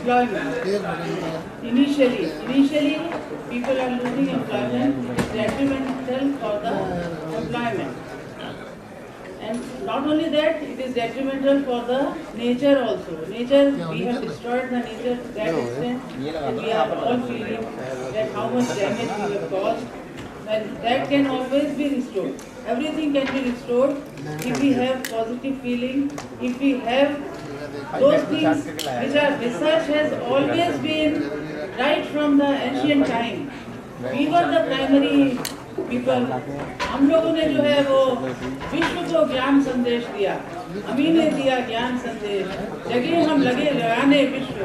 employment. Initially, people are losing employment. It is detrimental for the employment. And not only that, it is detrimental for the nature also. Nature, we have destroyed the nature to that extent, and we are all feeling that how much damage we have caused. And that can always be restored. Everything can be restored if we have positive feeling, if we have those things which our research has always been right from the ancient time. We were the primary people. हम लोगों ने जो है वो विश्व को ज्ञान संदेश दिया, हमी ने दिया ज्ञान संदेश, जगह हम लगे लगाने विश्व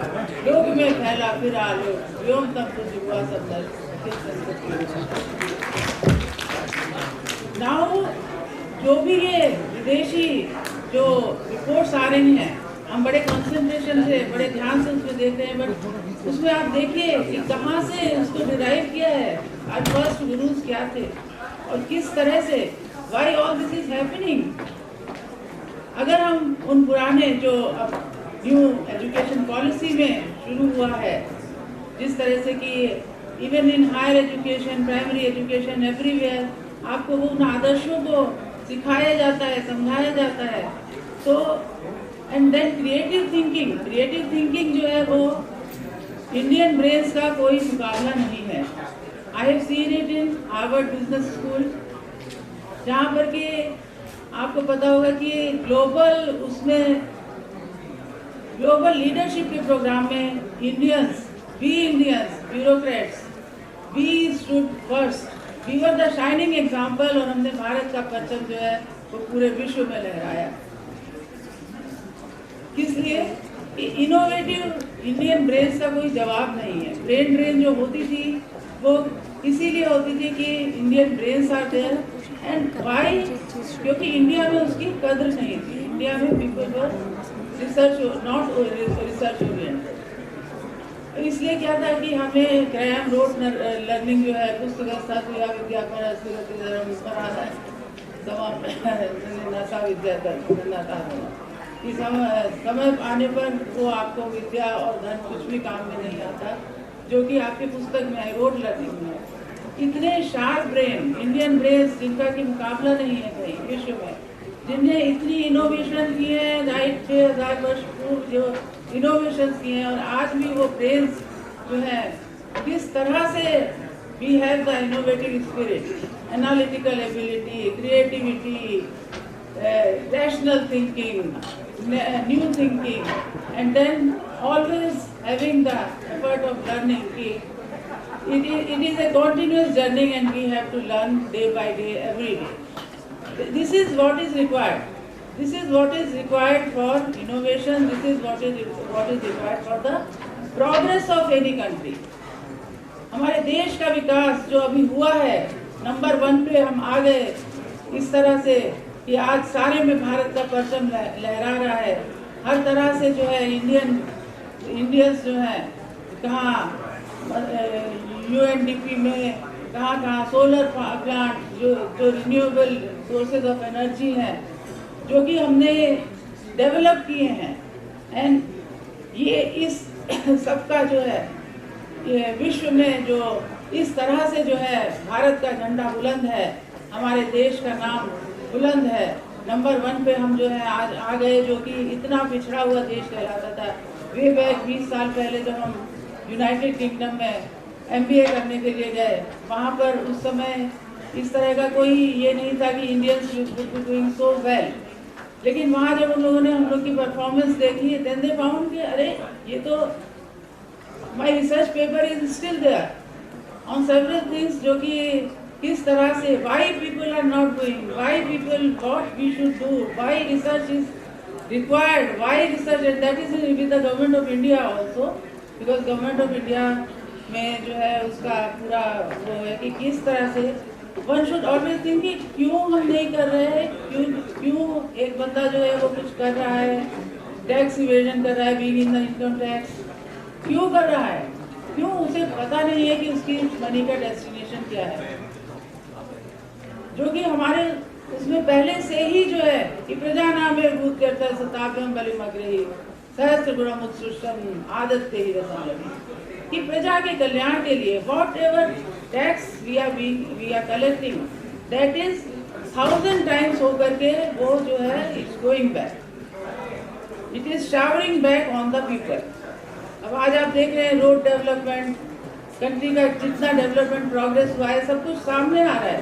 लोक में फैला फिरा लोग व्योम तब तो जुआ सब नाउ जो भी ये विदेशी जो रिपोर्ट्स आ रही हैं, हम बड़े कंसंट्रेशन से बड़े ध्यान से उसमें देख रहे हैं, बट उसमें आप देखिए कि कहाँ से उसको डिराइव किया है, आज फर्स्ट गुरुज क्या थे और किस तरह से, why all this is happening. अगर हम उन पुराने जो अब न्यू एजुकेशन पॉलिसी में शुरू हुआ है, जिस तरह से कि even in higher education, primary education, everywhere आपको वो उन आदर्शों को सिखाया जाता है, समझाया जाता है, तो एंड देन क्रिएटिव थिंकिंग जो है वो इंडियन ब्रेन्स का कोई मुकाबला नहीं है। I have seen it in Harvard Business School, जहाँ पर कि आपको पता होगा कि ग्लोबल लीडरशिप के प्रोग्राम में Indians bureaucrats we stood first, we were the shining example, और हमने भारत का परचम जो है वो पूरे विश्व में लहराया। किस लिए? इनोवेटिव इंडियन ब्रेन्स का कोई जवाब नहीं है। ब्रेन ड्रेन जो होती थी वो इसीलिए होती थी कि Indian brains are there and why, क्योंकि इंडिया में उसकी कद्र नहीं थी। इंडिया में people were not research oriented. इसलिए क्या था कि हमें क्रैम रोड लर्निंग जो है पुस्तक या विद्या पर समय आने पर वो आपको विद्या और धन कुछ भी काम में नहीं आता, जो कि आपके पुस्तक में है, रोड लर्निंग में। इतने शार्प ब्रेन इंडियन ब्रेन्स जिनका कि मुकाबला नहीं है कहीं विश्व में, जिनने इतनी इनोवेशन की है, राइट 6000 वर्ष पूर्व जो इनोवेशन किए हैं, और आज भी वो ब्रेन्स जो है किस तरह से we have the innovative spirit, analytical ability, creativity, rational thinking, new thinking, and then always having the effort of learning. It is a continuous journey and we have to learn day by day, every day. This is what is required. This is what is required for innovation. This is what is required for the progress of any country. हमारे देश का विकास जो अभी हुआ है, number 1 पे हम आ गए इस तरह से कि आज सारे में भारत का परचम लहरा रहा है। हर तरह से जो है इंडियंस जो है कहाँ UNDP में कहाँ सोलर प्लांट जो रिन्यूएबल सोर्सेज ऑफ एनर्जी हैं जो कि हमने डेवलप किए हैं, एंड ये इस सबका जो है ये विश्व में जो इस तरह से जो है भारत का झंडा बुलंद है, हमारे देश का नाम बुलंद है, नंबर 1 पे हम जो है आज आ गए, जो कि इतना पिछड़ा हुआ देश कहलाता था। वे बैक 20 साल पहले जब हम यूनाइटेड किंगडम में MBA करने के लिए गए, वहाँ पर उस समय इस तरह का कोई ये नहीं था कि इंडियंस डूइंग सो वेल, लेकिन वहाँ जब उन लोगों ने हम लोग की परफॉर्मेंस देखी, देन दे फाउंड कि अरे ये तो my research paper is still there on several things, जो कि किस तरह से why people are not doing, why people what we should do, why research is required, why research, and that is with the government of India also, because government of India में जो है उसका पूरा वो है कि किस तरह से one should always think कि क्यों हम नहीं कर रहे हैं, क्यों एक बंदा जो है वो कुछ कर रहा है, टैक्स इवेजन कर रहा है, being in the income tax, क्यों कर रहा है, क्यों उसे पता नहीं है कि उसकी मनी का डेस्टिनेशन क्या है, जो कि हमारे उसमें पहले से ही जो है कि प्रजा नाम भूत करता है सताभ्यम बलिमग्रही, सहस्त्र गुणम उत्सृष्टम आदत्ते ही रसम लभि, कि प्रजा के कल्याण के लिए whatever tax we are collecting, that is 1000 times होकर के वो जो है it's going back, it is showering back on the people. अब आज आप देख रहे हैं रोड डेवलपमेंट, कंट्री का जितना डेवलपमेंट प्रोग्रेस हुआ है, सब कुछ सामने आ रहा है।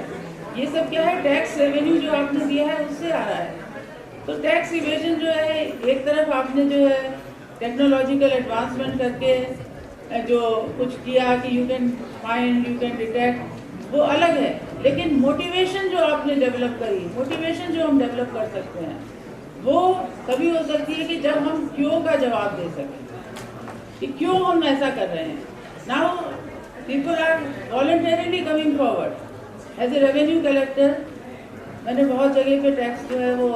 ये सब क्या है, टैक्स रेवेन्यू जो आपने दिया है उससे आ रहा है। तो टैक्स इवेजन जो है, एक तरफ आपने जो है टेक्नोलॉजिकल एडवांसमेंट करके जो कुछ किया कि you can find, you can detect, वो अलग है। लेकिन मोटिवेशन जो आपने डेवलप करी, मोटिवेशन जो हम डेवलप कर सकते हैं, वो तभी हो सकती है कि जब हम क्यों का जवाब दे सकें कि क्यों हम ऐसा कर रहे हैं। Now people are voluntarily coming forward. As a revenue collector मैंने बहुत जगह पे टैक्स जो है वो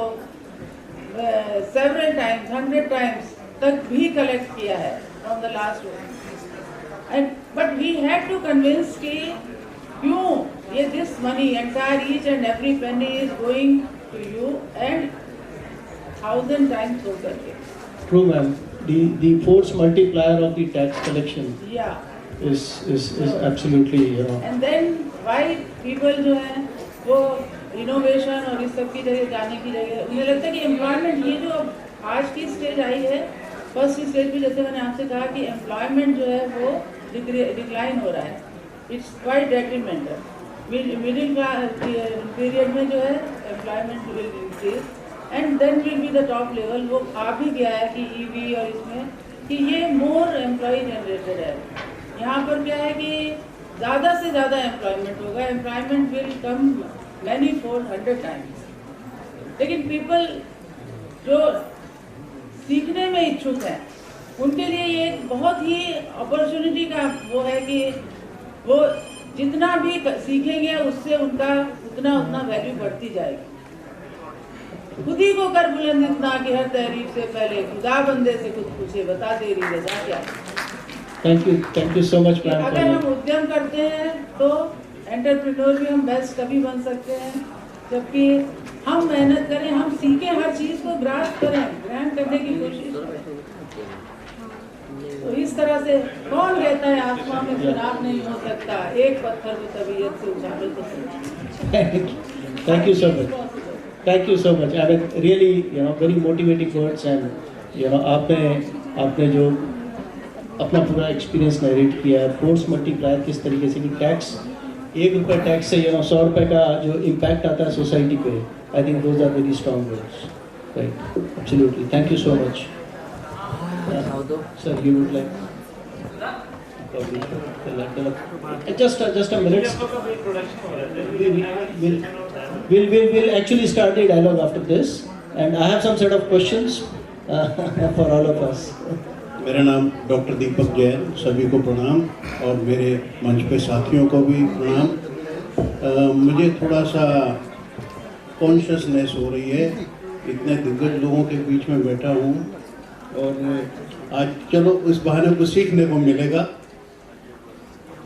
सेवरल टाइम्स, 100 टाइम्स तक भी कलेक्ट किया है from the last one, and but we had to convince कि क्यों ये this money entire each and every penny is going to you and 1000 times हो करके। True, ma'am. The force multiplier of the tax collection is absolutely, you know. And then why people जो है वो innovation और इस सब की जगह जाने की जगह मुझे लगता है कि एम्प्लॉयमेंट, ये जो अब आज की स्टेज आई है, फर्स्ट स्टेज पे जैसे मैंने आपसे कहा कि एम्प्लॉयमेंट जो है वो डिक्लाइन हो रहा है, it's quite detrimental. Middle period में जो है employment will increase and then will be the top level. वो आ भी गया है कि ईवी और इसमें कि ये मोर एम्प्लॉय जनरेटेड है। यहाँ पर क्या है कि ज़्यादा से ज़्यादा एम्प्लॉयमेंट होगा, employment will come many 400 times. लेकिन पीपल जो सीखने में इच्छुक हैं उनके लिए ये एक बहुत ही अपॉर्चुनिटी का वो है कि वो जितना भी सीखेंगे उससे उनका उतना वैल्यू बढ़ती जाएगी। खुद ही को कर बुलंद इतना कि हर तहरीफ से पहले खुदा बंदे से खुद पूछे, बता तेरी रजा क्या। Thank you so much, ma'am. अगर हम उद्यम करते हैं तो एंटरप्रेन्योर भी हम बेस्ट तभी बन सकते हैं जबकि हम मेहनत करें, हम सीखें, हर चीज को ग्रास्प करें, ग्रहण करने की कोशिश करें। तो इस तरह से कौन कहता है आसमान में चुनाव नहीं हो सकता, एक पत्थर को तबीयत से उछालो तो सही। Thank you so much. Thank you so much. I mean, really, you know, very motivating words, and you know, आपने जो अपना पूरा एक्सपीरियंस नरेट किया है, फोर्स मल्टीप्लायर किस तरीके से कि टैक्स, 1 रुपये टैक्स से 100 रुपये का जो इम्पैक्ट आता है सोसाइटी पे, I think those are very strong words, right? Absolutely, thank you so much. Sir, you would like just a minute. We'll actually start the dialogue after this, and I have some set of questions for all of us. मेरा नाम doctor दीपक जैन, सभी को प्रणाम और मेरे मंच पे साथियों को भी प्रणाम। मुझे थोड़ा सा कॉन्शियसनेस हो रही है, इतने दिग्गज लोगों के बीच में बैठा हूँ और आज चलो इस बहाने को सीखने को मिलेगा।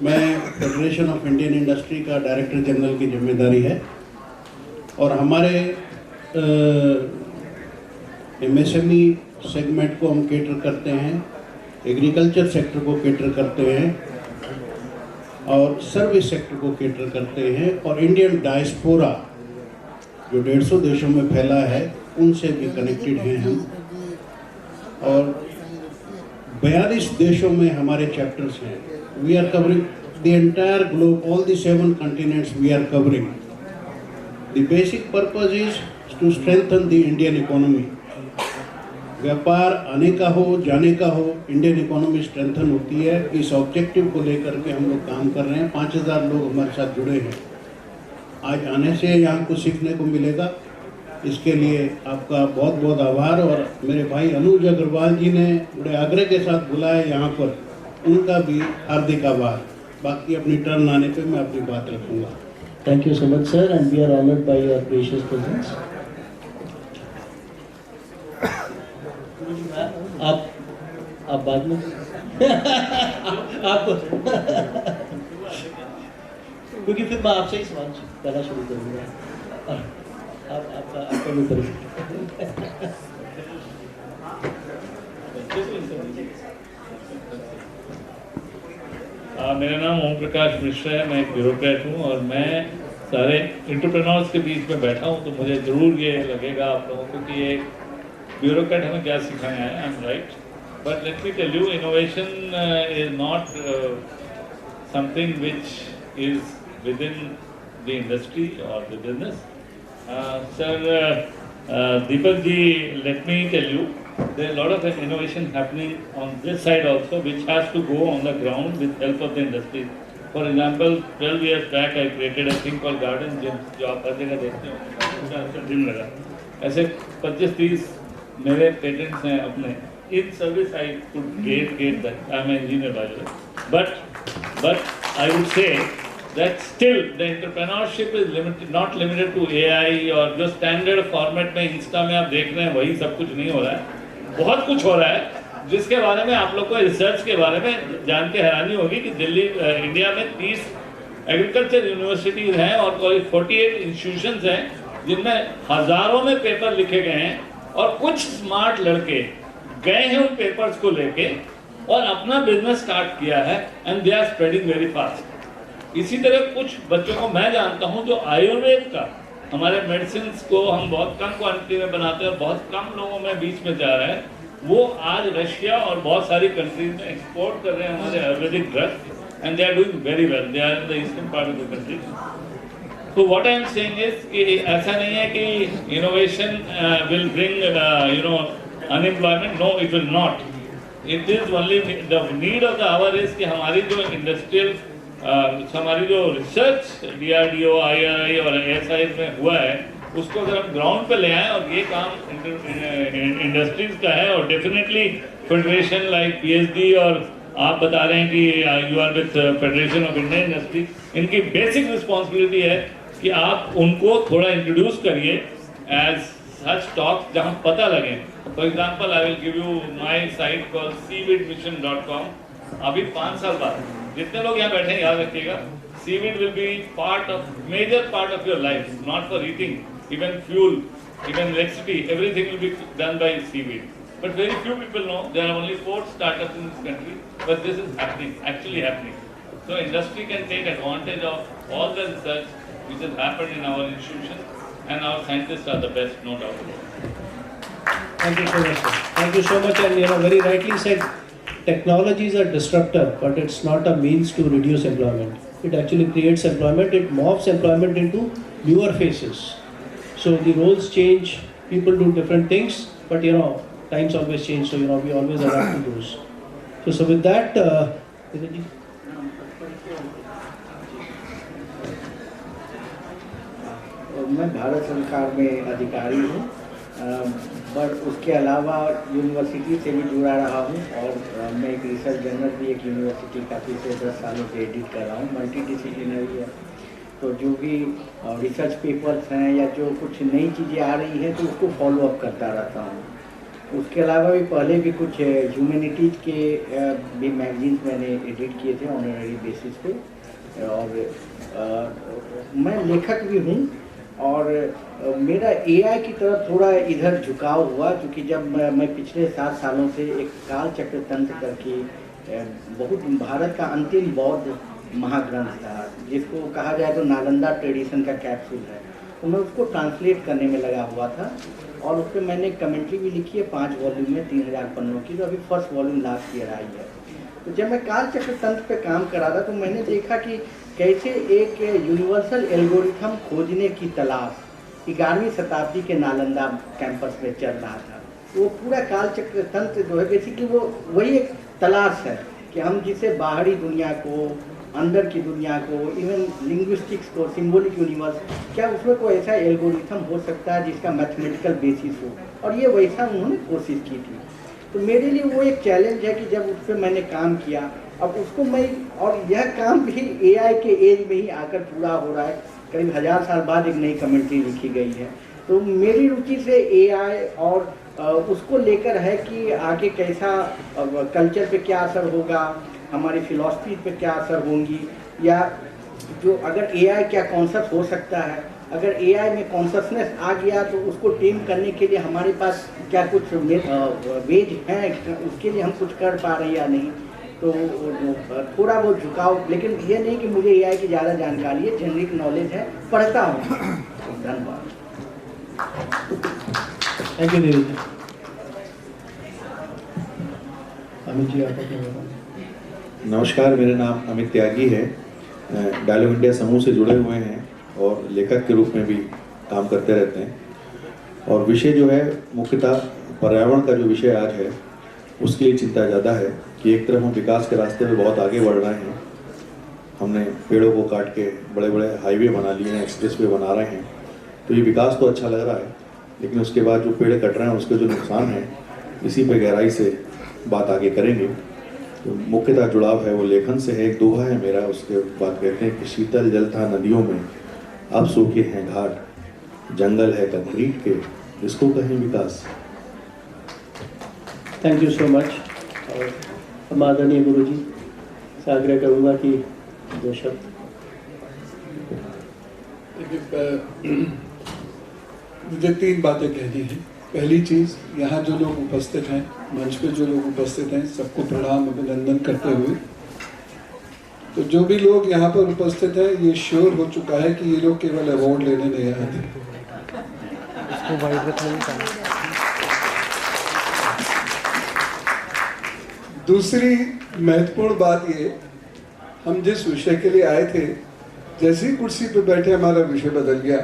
मैं फेडरेशन ऑफ इंडियन इंडस्ट्री का डायरेक्टर जनरल की जिम्मेदारी है और हमारे MSME सेगमेंट को हम केटर करते हैं, एग्रीकल्चर सेक्टर को केटर करते हैं और सर्विस सेक्टर को केटर करते हैं और इंडियन डायस्पोरा जो 150 देशों में फैला है उनसे भी कनेक्टेड हैं हम और 42 देशों में हमारे चैप्टर्स हैं। We are covering the entire globe, all the 7 continents we are covering. The basic purpose is to strengthen the Indian economy. व्यापार आने का हो जाने का हो, इंडियन इकोनॉमी स्ट्रेंथन होती है। इस ऑब्जेक्टिव को लेकर के हम लोग काम कर रहे हैं। 5000 लोग हमारे साथ जुड़े हैं। आज आने से यहाँ कुछ सीखने को मिलेगा, इसके लिए आपका बहुत बहुत आभार। और मेरे भाई अनुज अग्रवाल जी ने बड़े आग्रह के साथ बुलाया यहाँ पर, उनका भी हार्दिक आभार। बाकी अपनी टर्न आने पे मैं अपनी बात रखूँगा। Thank you so much sir, and we are honoured by your gracious presence. आप बाद में आप क्योंकि फिर मैं आपसे ही सवाल करना शुरू करूँगा। आपका भी मेरा नाम ओम प्रकाश मिश्रा है, मैं एक ब्यूरोक्रेट हूँ और मैं सारे एंटरप्रेन्योर्स के बीच में बैठा हूँ, तो मुझे ज़रूर ये लगेगा आप लोगों को कि ये ब्यूरोक्रेट हमें क्या सिखाने आया। I am right, but let me tell you, innovation is not something which is within the industry और the business. Sir Deepak ji, let me tell you, there is a lot of innovation happening on this side also, which has to go on the ground with help of the industry. For example, 12 years back, I created a thing called Garden Gym, जो आप हर जगह देखते हो, gym लगा। ऐसे 25-30 मेरे patents हैं अपने। In service, I could get that. I am an engineer by the way. But I would say that still the entrepreneurship is not limited to AI और जो स्टैंडर्ड फॉर्मेट में इंस्टा में आप देख रहे हैं वही सब कुछ नहीं हो रहा है, बहुत कुछ हो रहा है जिसके बारे में आप लोग को रिसर्च के बारे में जान के हैरानी होगी कि दिल्ली इंडिया में 30 एग्रीकल्चर यूनिवर्सिटीज़ हैं और कोई 48 इंस्टीट्यूशंस हैं जिनमें हज़ारों में पेपर लिखे गए हैं और कुछ स्मार्ट लड़के गए हैं उन पेपर्स को लेके और अपना बिजनेस स्टार्ट किया है and they are spreading very fast. इसी तरह कुछ बच्चों को मैं जानता हूं जो आयुर्वेद का, हमारे मेडिसिन को हम बहुत कम क्वांटिटी में बनाते हैं और बहुत कम लोगों में बीच में जा रहा है, वो आज रशिया और बहुत सारी कंट्रीज में एक्सपोर्ट कर रहे हैं हमारे Ayurvedic drugs and they are doing very well, they are in the eastern part of the country. तो what I am saying is कि ऐसा नहीं है कि innovation will bring unemployment, no it will not. It is only the need of the hour is कि हमारी जो industrial हमारी जो रिसर्च DRDO, IRI और ASI में हुआ है उसको अगर हम ग्राउंड पे ले आएँ और ये काम इंडस्ट्रीज का है और डेफिनेटली फेडरेशन लाइक PhD और आप बता रहे हैं कि you are with Federation of Indian Industry, इनकी बेसिक रिस्पॉन्सिबिलिटी है कि आप उनको थोड़ा इंट्रोड्यूस करिए एज सच टॉक्स जहाँ पता लगे। For example I will give you my site call seaweedmission.com। अभी 5 साल बाद जितने लोग यहाँ बैठे हैं याद रखिएगा, seaweed will be major part of your life, not for eating, even fuel, even electricity, everything will be done by seaweed. But very few people know. There are only 4 startups in this country, but this is happening, actually happening. So industry can take advantage of all the research which has happened in our institution, and our scientists are the best, no doubt about it. Thank you so much, sir. Thank you so much, and very rightly said. Technology is a disruptor, but it's not a means to reduce employment. It actually creates employment. It morphs employment into newer faces. So the roles change, people do different things, but times always change. So we always adapt to those. So with that, मैं भारत सरकार में अधिकारी हूँ, पर उसके अलावा university से भी जुड़ा रहा हूँ और मैं एक रिसर्च जर्नल भी एक यूनिवर्सिटी का पिछले 10 सालों से एडिट कर रहा हूँ। मल्टी डिसिप्लिनरी है, तो जो भी रिसर्च पेपर्स हैं या जो कुछ नई चीज़ें आ रही हैं तो उसको फॉलो अप करता रहता हूँ। उसके अलावा भी पहले भी कुछ ह्यूमैनिटीज़ के भी मैगजीन्स मैंने एडिट किए थे ऑनररी बेसिस पे, और मैं लेखक भी हूँ। और मेरा AI की तरफ थोड़ा इधर झुकाव हुआ, क्योंकि जब मैं पिछले 7 सालों से एक काल चक्र तंत्र करके बहुत भारत का अंतिम बौद्ध महाग्रंथ था, जिसको कहा जाए तो नालंदा ट्रेडिशन का कैप्सूल है, तो मैं उसको ट्रांसलेट करने में लगा हुआ था और उस पर मैंने कमेंट्री भी लिखी है 5 वॉल्यूम में 3000 पन्नों की, तो अभी first volume last year I है। तो जब मैं काल चक्र तंत्र पे काम कर रहा था तो मैंने देखा कि कैसे एक यूनिवर्सल एल्गोरिथम खोजने की तलाश 11वीं शताब्दी के नालंदा कैंपस में चल रहा था। वो पूरा काल चक्र तंत्र जो है बेसिकली वो वही एक तलाश है कि हम जिसे बाहरी दुनिया को, अंदर की दुनिया को, इवन लिंग्विस्टिक्स को, सिंबॉलिक यूनिवर्स, क्या उसमें कोई ऐसा एल्गोरिथम हो सकता है जिसका मैथमेटिकल बेसिस हो, और ये वैसा उन्होंने कोशिश की थी। तो मेरे लिए वो एक चैलेंज है कि जब उस पर मैंने काम किया, अब उसको मैं, और यह काम भी AI के एज में ही आकर पूरा हो रहा है, करीब 1000 साल बाद एक नई कमेंट्री लिखी गई है। तो मेरी रुचि से AI और उसको लेकर है कि आगे कैसा कल्चर पे क्या असर होगा, हमारी फिलॉसफी पे क्या असर होंगी, या जो अगर AI क्या कॉन्सेप्ट हो सकता है, अगर AI में कॉन्शसनेस आ गया तो उसको टीम करने के लिए हमारे पास क्या कुछ वेज हैं, उसके लिए हम कुछ कर पा रहे हैं या नहीं। तो थोड़ा बहुत झुकाव, लेकिन ये नहीं कि मुझे AI की ज़्यादा जानकारी है, जेनरिक नॉलेज है, पढ़ता हूँ। धन्यवाद। थैंक यू देवी जी। अमित जी आपका क्या बताएं? नमस्कार, मेरा नाम अमित त्यागी है। डायलॉग इंडिया समूह से जुड़े हुए हैं और लेखक के रूप में भी काम करते रहते हैं। और विषय जो है मुख्यतः पर्यावरण का जो विषय आज है उसके लिए चिंता ज़्यादा है कि एक तरफ हम विकास के रास्ते में बहुत आगे बढ़ रहे हैं। हमने पेड़ों को काट के बड़े बड़े हाईवे बना लिए हैं, एक्सप्रेसवे बना रहे हैं, तो ये विकास तो अच्छा लग रहा है, लेकिन उसके बाद जो पेड़ कट रहे हैं उसके जो नुकसान है, इसी पे गहराई से बात आगे करेंगे। तो मुख्यतः जुड़ाव है वो लेखन से है। एक दोहा है मेरा, उसके बाद कहते हैं कि शीतल जल था नदियों में, अब सूखे हैं घाट, जंगल है कंक्रीट के, इसको कहें विकास। Thank you so much. और हम आदरणीय गुरु जी से आग्रह करूँगा कि 2 शब्द। मुझे 3 बातें कहनी है। पहली चीज़, यहाँ जो लोग उपस्थित हैं, मंच पे जो लोग उपस्थित हैं, सबको प्रणाम अभिनंदन करते हुए, तो जो भी लोग यहाँ पर उपस्थित हैं, ये श्योर हो चुका है कि ये लोग केवल अवार्ड लेने नहीं आए थे। दूसरी महत्वपूर्ण बात ये, हम जिस विषय के लिए आए थे, जैसी कुर्सी पे बैठे हमारा विषय बदल गया,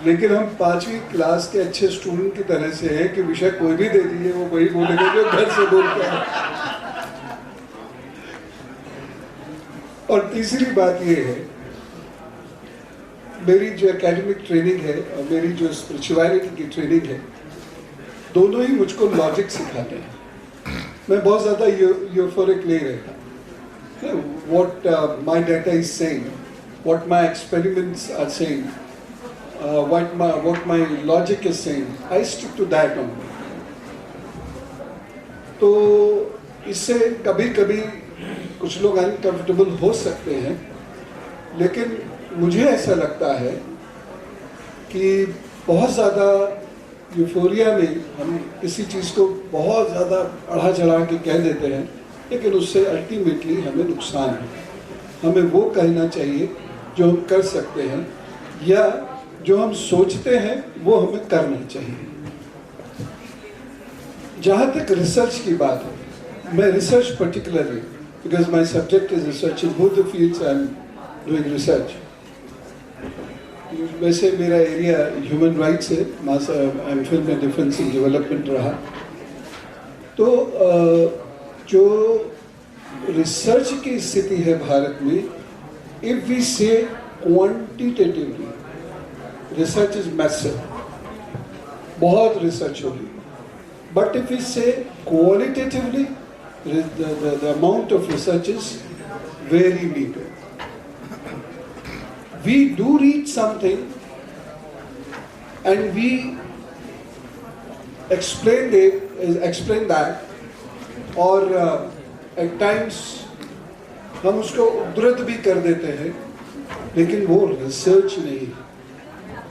लेकिन हम 5वीं क्लास के अच्छे स्टूडेंट की तरह से हैं कि विषय कोई भी दे दीजिए वो वही बोलेंगे जो घर से बोलते हैं। और तीसरी बात ये है, मेरी जो एकेडमिक ट्रेनिंग है और मेरी जो स्पिरिचुअलिटी की ट्रेनिंग है, दोनों ही मुझको लॉजिक सिखाते हैं। मैं बहुत ज़्यादा यूफोरिक नहीं रहता। What my data is saying, what my experiments are saying, what my logic is saying, I stick to that only. तो इससे कभी कभी कुछ लोग अनकंफर्टेबल हो सकते हैं, लेकिन मुझे ऐसा लगता है कि बहुत ज़्यादा यूफोरिया में हम किसी चीज़ को बहुत ज़्यादा बढ़ा चढ़ा के कह देते हैं, लेकिन उससे अल्टीमेटली हमें नुकसान है। हमें वो कहना चाहिए जो हम कर सकते हैं, या जो हम सोचते हैं वो हमें करना चाहिए। जहाँ तक रिसर्च की बात है, मैं research particularly, because my subject is research in both the fields I am doing research. वैसे मेरा एरिया ह्यूमन राइट्स है, एमफिल में डिफेंस एंड डेवलपमेंट रहा। तो जो रिसर्च की स्थिति है भारत में, इफ वी से क्वांटिटेटिवली रिसर्च इज मैसिव, बहुत रिसर्च होगी, बट इफ वी से qualitatively the amount of research is very meager. We do read something and we explain that, और at times हम उसको उद्धृत भी कर देते हैं, लेकिन वो रिसर्च नहीं,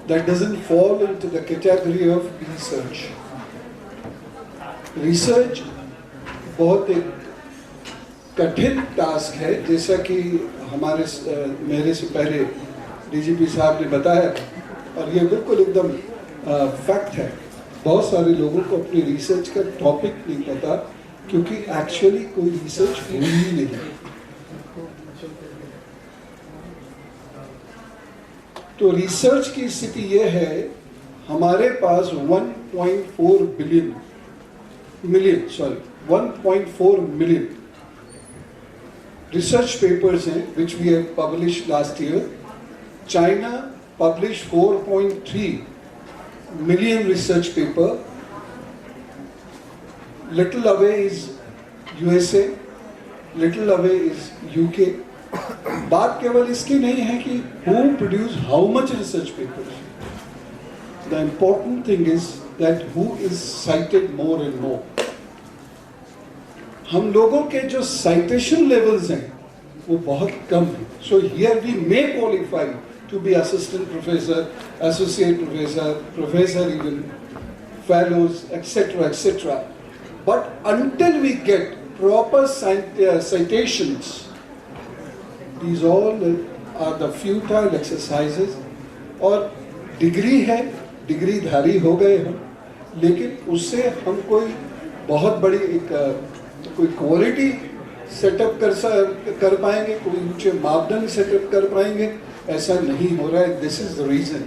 that doesn't fall into the category of research. Research बहुत एक कठिन टास्क है, जैसा कि हमारे मेरे से पहले डीजीपी साहब ने बताया, और ये बिल्कुल एकदम फैक्ट है। बहुत सारे लोगों को अपनी रिसर्च का टॉपिक नहीं पता, क्योंकि एक्चुअली कोई रिसर्च हुई ही नहीं। तो रिसर्च की स्थिति ये है, हमारे पास 1.4 million research papers हैं, which we have published last year. China published 4.3 million research paper. Little away is USA, little away is UK. बात केवल इसकी नहीं है कि who produce how much research papers. The important thing is that who is cited more and more. हम लोगों के जो साइटेशन लेवल्स हैं वो बहुत कम है। So here we may qualify to be assistant professor, associate professor, professor even, fellows, etcetera etcetera, but until we get proper citations. These all are the futile exercises. और डिग्री है, degree धारी हो गए हम, लेकिन उससे हम कोई बहुत बड़ी कोई क्वालिटी सेटअप कर पाएंगे, कोई ऊंचे मापदंड सेटअप कर पाएंगे, ऐसा नहीं हो रहा है. This is the reason.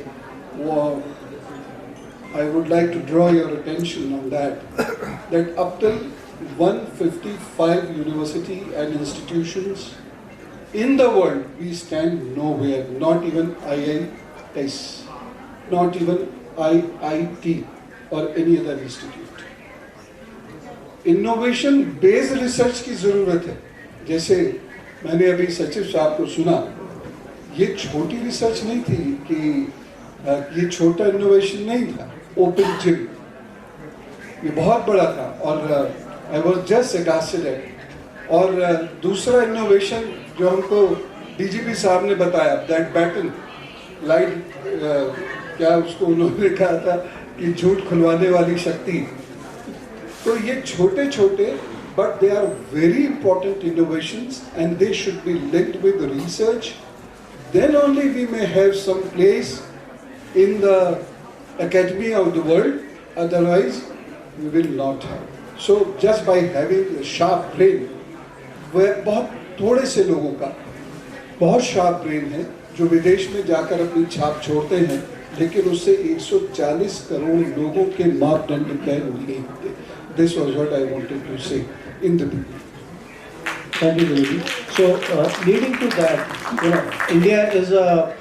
I would like to draw your attention on that up till 155 university and institutions in the world, we stand nowhere, not even IIS, not even IIT or any other institute. Innovation based research की ज़रूरत है. जैसे मैंने अभी सचिव साहब को सुना, ये छोटी रिसर्च नहीं थी कि ये छोटा इनोवेशन नहीं था. ओपन जिम ये बहुत बड़ा था और आई वॉज जस्ट एगास्टेड. और दूसरा इनोवेशन जो हमको डीजीपी साहब ने बताया, दैट बैटन लाइट, क्या उसको उन्होंने कहा था कि झूठ खुलवाने वाली शक्ति. तो ये छोटे छोटे but they are very important innovations and they should be linked with research. Then only we may have some place in the academy of the world, otherwise we will not have. So just by having a sharp brain, वह बहुत थोड़े से लोगों का बहुत sharp brain है जो विदेश में जाकर अपनी छाप छोड़ते हैं, लेकिन उससे 140 करोड़ लोगों के मापदंड तय नहीं होते. This was what I wanted to say in the beginning. Thank you, Guruji. So leading to that, India is the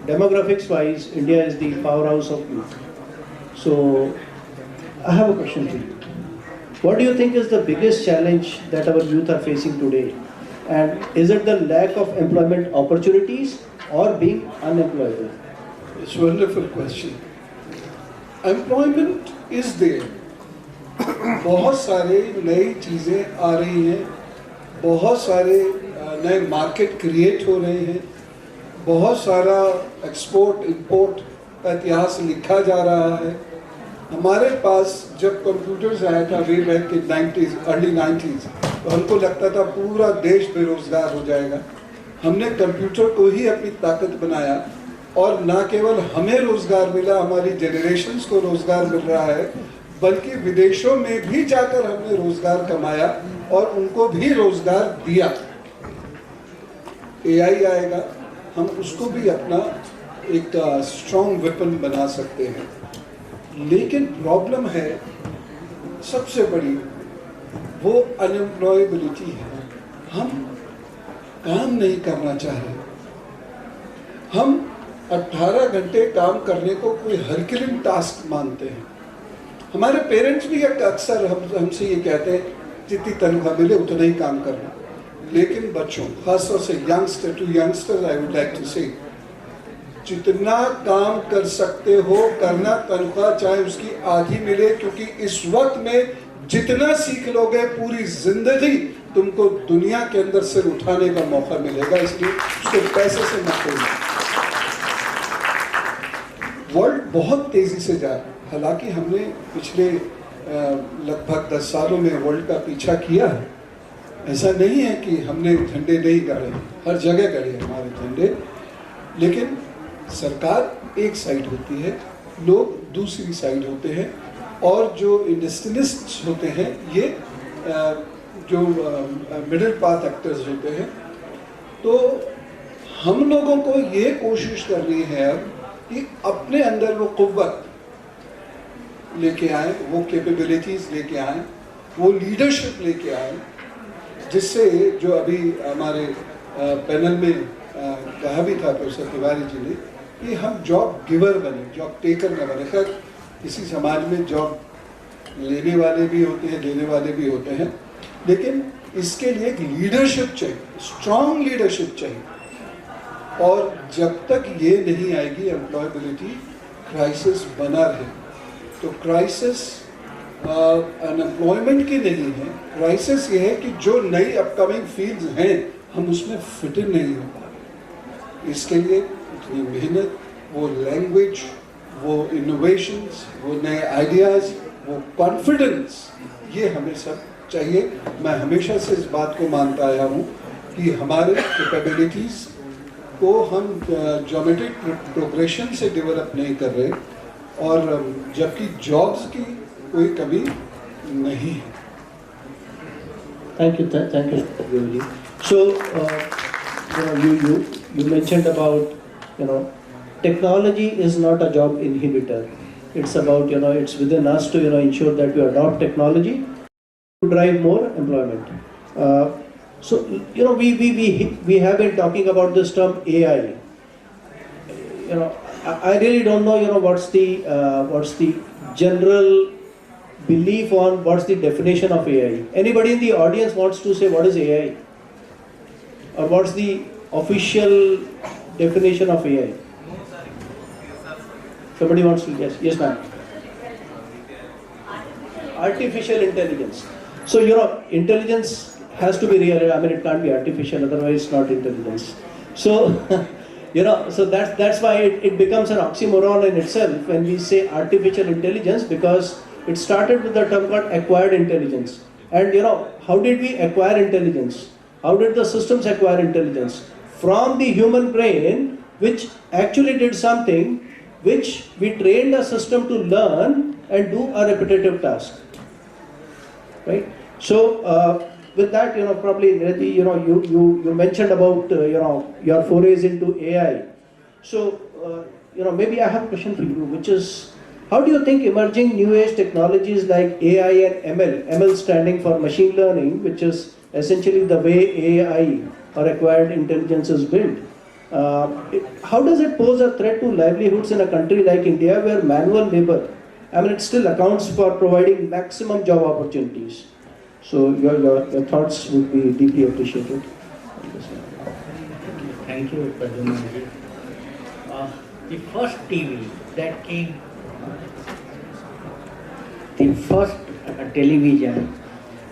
demographics wise, India is the powerhouse of youth. So I have a question to you. What do you think is the biggest challenge that our youth are facing today? And is it the lack of employment opportunities or being unemployed? It's a wonderful question. Employment is there. बहुत सारे नई चीज़ें आ रही हैं, बहुत सारे नए market create हो रहे हैं, बहुत सारा एक्सपोर्ट इंपोर्ट का इतिहास लिखा जा रहा है. हमारे पास जब कंप्यूटर्स आया था वे बैक के 90s, अर्ली 90s, तो हमको लगता था पूरा देश बेरोजगार हो जाएगा. हमने कंप्यूटर को ही अपनी ताकत बनाया और ना केवल हमें रोजगार मिला, हमारी जनरेशन्स को रोजगार मिल रहा है, बल्कि विदेशों में भी जाकर हमने रोजगार कमाया और उनको भी रोजगार दिया. AI आएगा, हम उसको भी अपना एक स्ट्रॉन्ग वेपन बना सकते हैं. लेकिन प्रॉब्लम है सबसे बड़ी, वो अनएम्प्लॉयबिलिटी है. हम काम नहीं करना चाह रहे. हम 18 घंटे काम करने को कोई हरकिलिंग टास्क मानते हैं. हमारे पेरेंट्स भी अक्सर हमसे ये कहते हैं जितनी तनख्वाह मिले उतना ही काम करना. लेकिन बच्चों, खासतौर से youngster to youngsters, I would like to say, जितना काम कर सकते हो करना, तनख्वाह चाहे उसकी आधी मिले, क्योंकि इस वक्त में जितना सीख लोगे पूरी जिंदगी तुमको दुनिया के अंदर सिर उठाने का मौका मिलेगा. इसलिए उसको पैसे से मत करो. वर्ल्ड बहुत तेजी से जा रहा है. हालांकि हमने पिछले लगभग 10 सालों में वर्ल्ड का पीछा किया है. ऐसा नहीं है कि हमने झंडे नहीं गाड़े, हर जगह गड़े हमारे झंडे. लेकिन सरकार एक साइड होती है, लोग दूसरी साइड होते हैं, और जो इंडस्ट्रियलिस्ट्स होते हैं, ये जो मिडिल पाथ एक्टर्स होते हैं. तो हम लोगों को ये कोशिश करनी है अब कि अपने अंदर वो कुव्वत लेके आए, वो कैपेबिलिटीज़ लेके आए, वो लीडरशिप लेके आए, जिससे जो अभी हमारे पैनल में कहा भी था प्रोफेसर तिवारी जी ने कि हम जॉब गिवर बने, जॉब टेकर न बने. खैर किसी समाज में जॉब लेने वाले भी होते हैं, देने वाले भी होते हैं, लेकिन इसके लिए एक लीडरशिप चाहिए, स्ट्रॉन्ग लीडरशिप चाहिए. और जब तक ये नहीं आएगी, एम्प्लॉयबिलिटी क्राइसिस बना रहे. तो क्राइसिस अनएम्प्लॉयमेंट की नहीं है, क्राइसिस ये है कि जो नई अपकमिंग फील्ड्स हैं हम उसमें फिट इन नहीं हो पा रहे. इसके लिए इतनी मेहनत, वो लैंग्वेज, वो इनोवेशंस, वो नए आइडियाज़, वो कॉन्फिडेंस, ये हमें सब चाहिए। मैं हमेशा से इस बात को मानता आया हूँ कि हमारे कैपेबिलिटीज़ को हम ज्योमेट्रिक प्रोग्रेशन से डेवलप नहीं कर रहे, और जबकि जॉब्स की कोई कमी नहीं है। Thank you, Guruji. So, you mentioned about, technology is not a job inhibitor. It's about, it's within us to, ensure that we adopt technology to drive more employment. So, we have been talking about this term AI. I really don't know, what's the general belief on what's the definition of AI. Anybody in the audience wants to say what is AI? Or what's the official definition of AI? Somebody wants to, yes ma'am. Artificial intelligence. So, intelligence has to be real. I mean, it can't be artificial, otherwise it's not intelligence. So, so that's why it becomes an oxymoron in itself when we say artificial intelligence, because it started with the term called acquired intelligence. And how did we acquire intelligence? How did the systems acquire intelligence? From the human brain, which actually did something which we trained a system to learn and do a repetitive task. Right? So, with that, probably, you mentioned about, your forays into AI. So, maybe I have a question for you, which is, how do you think emerging new age technologies like AI and ML standing for machine learning, which is essentially the way AI or acquired intelligence is built, how does it pose a threat to livelihoods in a country like India where manual labor, it still accounts for providing maximum job opportunities? So your thoughts would be deeply appreciated. Thank you, Pradyumna. The first TV that came, the first television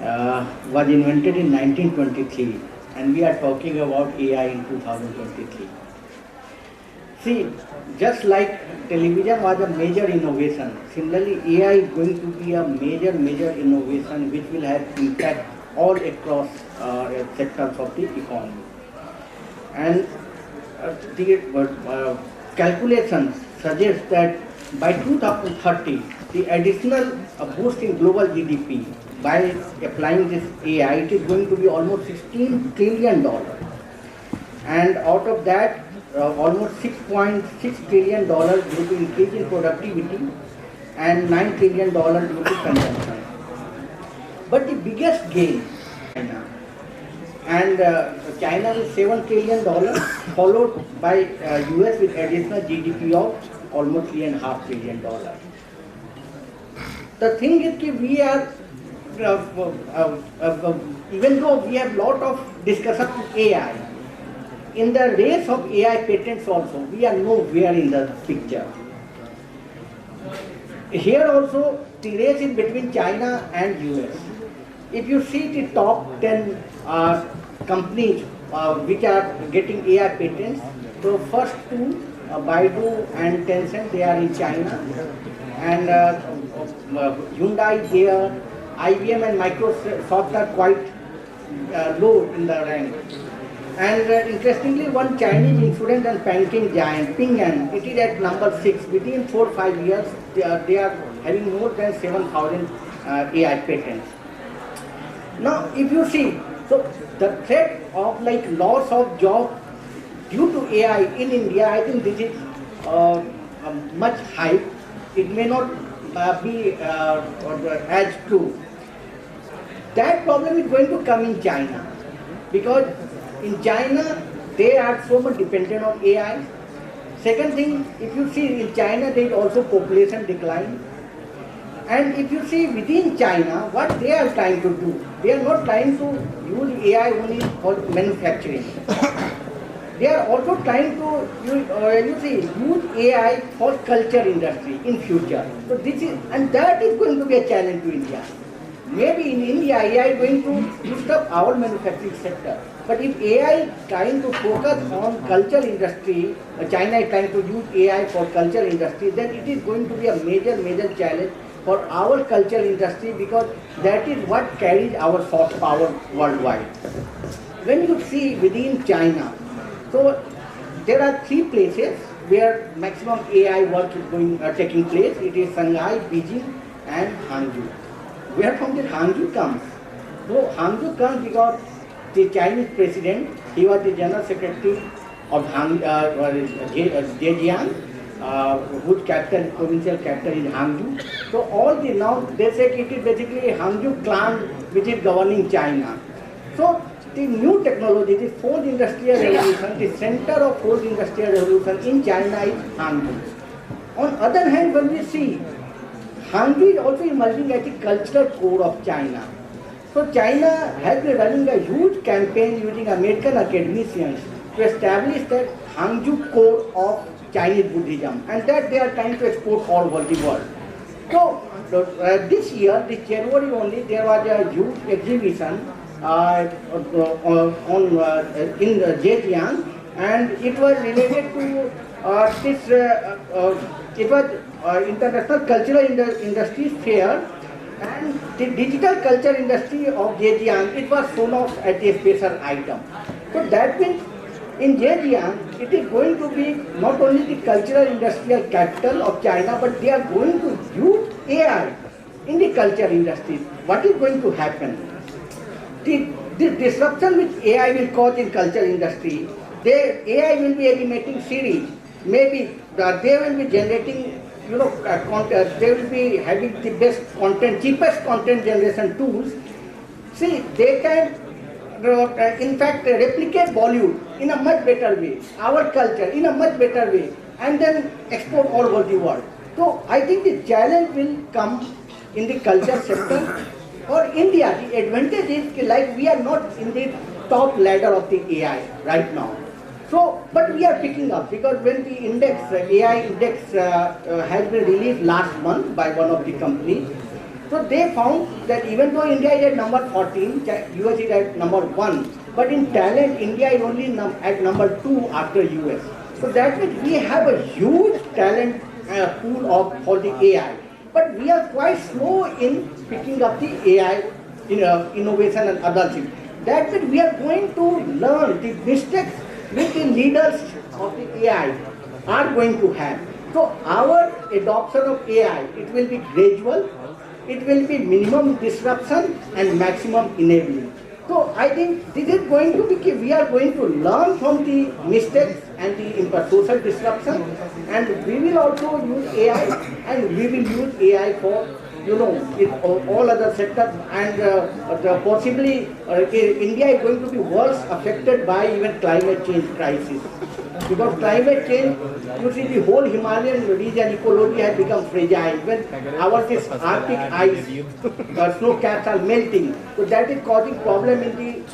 was invented in 1923, and we are talking about AI in 2023. See, just like television was a major innovation, similarly AI is going to be a major innovation which will have impact all across sectors of the economy. And the calculations suggest that by 2030, the additional boost in global GDP by applying this AI, it is going to be almost $16 trillion. And out of that, almost $6.6 trillion due to increase in productivity and $9 trillion due to consumption. But the biggest gain, China. And China is $7 trillion, followed by US with additional GDP of almost $3.5 trillion. The thing is that we are, even though we have lot of discussion on AI, in the race of AI patents also, we are nowhere in the picture. Here also, the race is between China and US. If you see the top 10 companies which are getting AI patents, the first two, Baidu and Tencent, they are in China, and Hyundai there, IBM and Microsoft are quite low in the rank. And interestingly, one Chinese insurance and banking giant, Ping An, it is at number 6. Within 4 or 5 years, they are having more than 7,000 AI patents. Now, if you see, so the threat of like loss of job due to AI in India, I think this is much high. It may not be as true. That problem is going to come in China, because in China they are so much dependent on AI. Second thing, if you see in China there is also population decline. And if you see within China, what they are trying to do, they are not trying to use AI only for manufacturing. They are also trying to use AI for culture industry in future. So this is, and that is going to be a challenge to India. Maybe in India, AI is going to boost up our manufacturing sector. But if AI is trying to focus on culture industry, China is trying to use AI for culture industry, then it is going to be a major challenge for our culture industry, because that is what carries our soft power worldwide. When you see within China, so there are 3 places where maximum AI work is taking place. It is Shanghai, Beijing, and Hangzhou. Where from the Hangzhou comes? So Hangzhou comes because the Chinese president, he was the general secretary of Zhejiang, whose capital, provincial capital is Hangzhou. So all the now they say it is basically Hangzhou clan which is governing China. So the new technology, the 4th industrial revolution, the center of 4th industrial revolution in China is Hangzhou. On other hand, when we see Hangzhou is also emerging as the cultural core of China. So China has been running a huge campaign using American academicians to establish that Hangzhou core of Chinese Buddhism, and that they are trying to export all over the world. So this year, this January only, there was a huge exhibition in Zhejiang, and it was related to it was International Cultural Industries Fair, and the digital culture industry of Zhejiang, it was shown off as a special item. So that means in Zhejiang, it is going to be not only the cultural industrial capital of China, but they are going to use AI in the culture industry. What is going to happen? The disruption which AI will cause in culture industry, AI will be animating series. Maybe they will be generating, content. They will be having the best content, cheapest content generation tools. See, they can, in fact, replicate Bollywood in a much better way, our culture in a much better way, and then export all over the world. So I think the challenge will come in the culture sector. For India, the advantage is like we are not in the top ladder of the AI right now. So, but we are picking up, because when the index, AI index has been released last month by one of the companies, so they found that even though India is at number 14, US is at number 1, but in talent, India is only at number 2 after US. So that means we have a huge talent pool for the AI. But we are quite slow in picking up the AI innovation and other things. That means we are going to learn the mistakes which the leaders of the AI are going to have. So our adoption of AI, it will be gradual, it will be minimum disruption and maximum enabling. So I think this is going to be, we are going to learn from the mistakes and the social disruption, and we will also use AI, and we will use AI for, in all other sectors, and possibly India is going to be worse affected by even climate change crisis. Because climate change, you see the whole Himalayan region ecology has become fragile. When this Arctic ice, snow caps are melting, so that is causing problem in the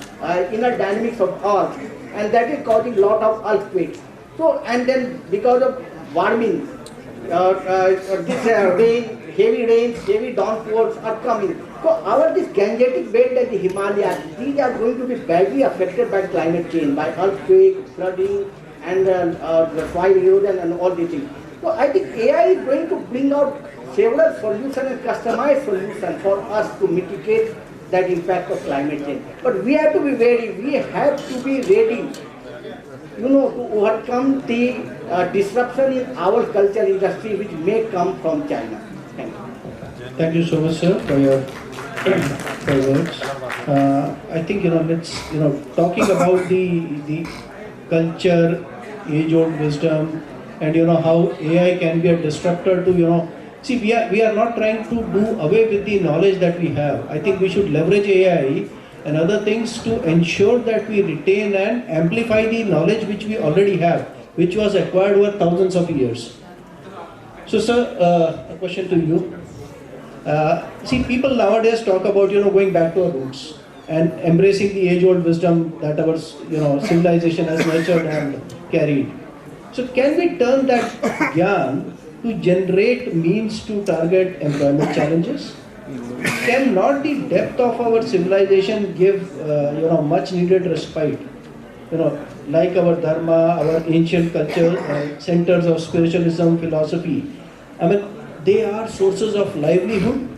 inner dynamics of Earth, and that is causing lot of earthquakes. So, and then because of warming, this rain, heavy rains, heavy downpours are coming. So this Gangetic belt and the Himalayas, these are going to be badly affected by climate change, by earthquake, flooding, and the soil erosion and all these things. So I think AI is going to bring out several solutions and customized solutions for us to mitigate that impact of climate change. But we have to be ready, we have to be ready, to overcome the disruption in our culture industry which may come from China. Thank you. Thank you so much, sir, for your words. I think, let's, talking about the culture, age-old wisdom, and how AI can be a disruptor to, see, we are not trying to do away with the knowledge that we have. I think we should leverage AI and other things to ensure that we retain and amplify the knowledge which we already have, which was acquired over thousands of years. So, sir, a question to you. See, people nowadays talk about, going back to our roots and embracing the age-old wisdom that our, civilization has nurtured and carried. So, can we turn that gyan to generate means to target employment challenges? Can not the depth of our civilization give, much needed respite? Like our dharma, our ancient culture, centers of spiritualism, philosophy. I mean, they are sources of livelihood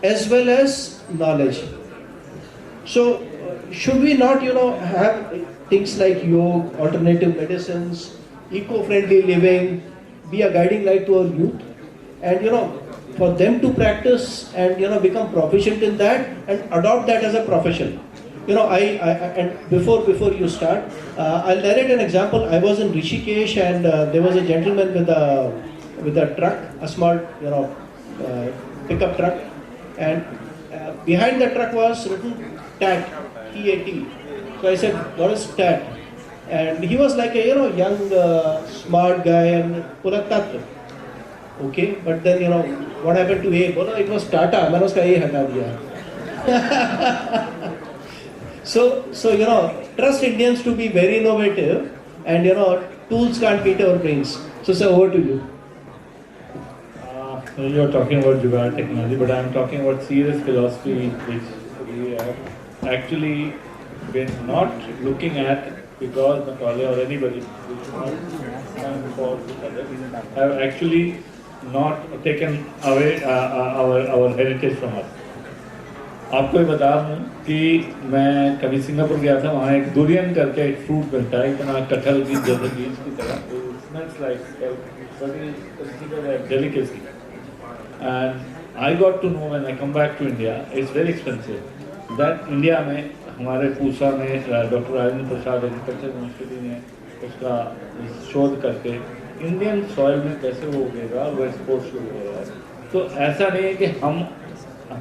as well as knowledge. So should we not, have things like yoga, alternative medicines, eco-friendly living, be a guiding light to our youth, and for them to practice and become proficient in that and adopt that as a profession. And before you start, I'll narrate an example. I was in Rishikesh, and there was a gentleman with a truck, a small pickup truck, and behind the truck was written TAT, T-A-T. So I said, "What is TAT?" And he was like a young smart guy and pura tattva. Okay, but then what happened to A? Well, it was Tata. मैंने उसका A हटा दिया. So trust Indians to be very innovative, and tools can't beat our brains. So sir, over to you. You're talking about Jugaad technology, but I'm talking about serious philosophy, which we have actually been not looking at, because Macaulay or anybody have actually not taken away our heritage from us. आपको ये बता दूँ कि मैं कभी Singapore गया था, वहाँ एक दुरियन करके एक फ्रूट मिलता है, इतना कटहल की जैसे बीज की तरह, smells like delicacy. And I got to know when I come back to India, it's very expensive. That India में हमारे पूसा में doctor Rajendra Prasad agriculture university ने उसका शोध करके इंडियन सॉइल में कैसे वो उगेगा, वो एक्सपोर्ट शुरू हो रहा है. तो ऐसा नहीं है कि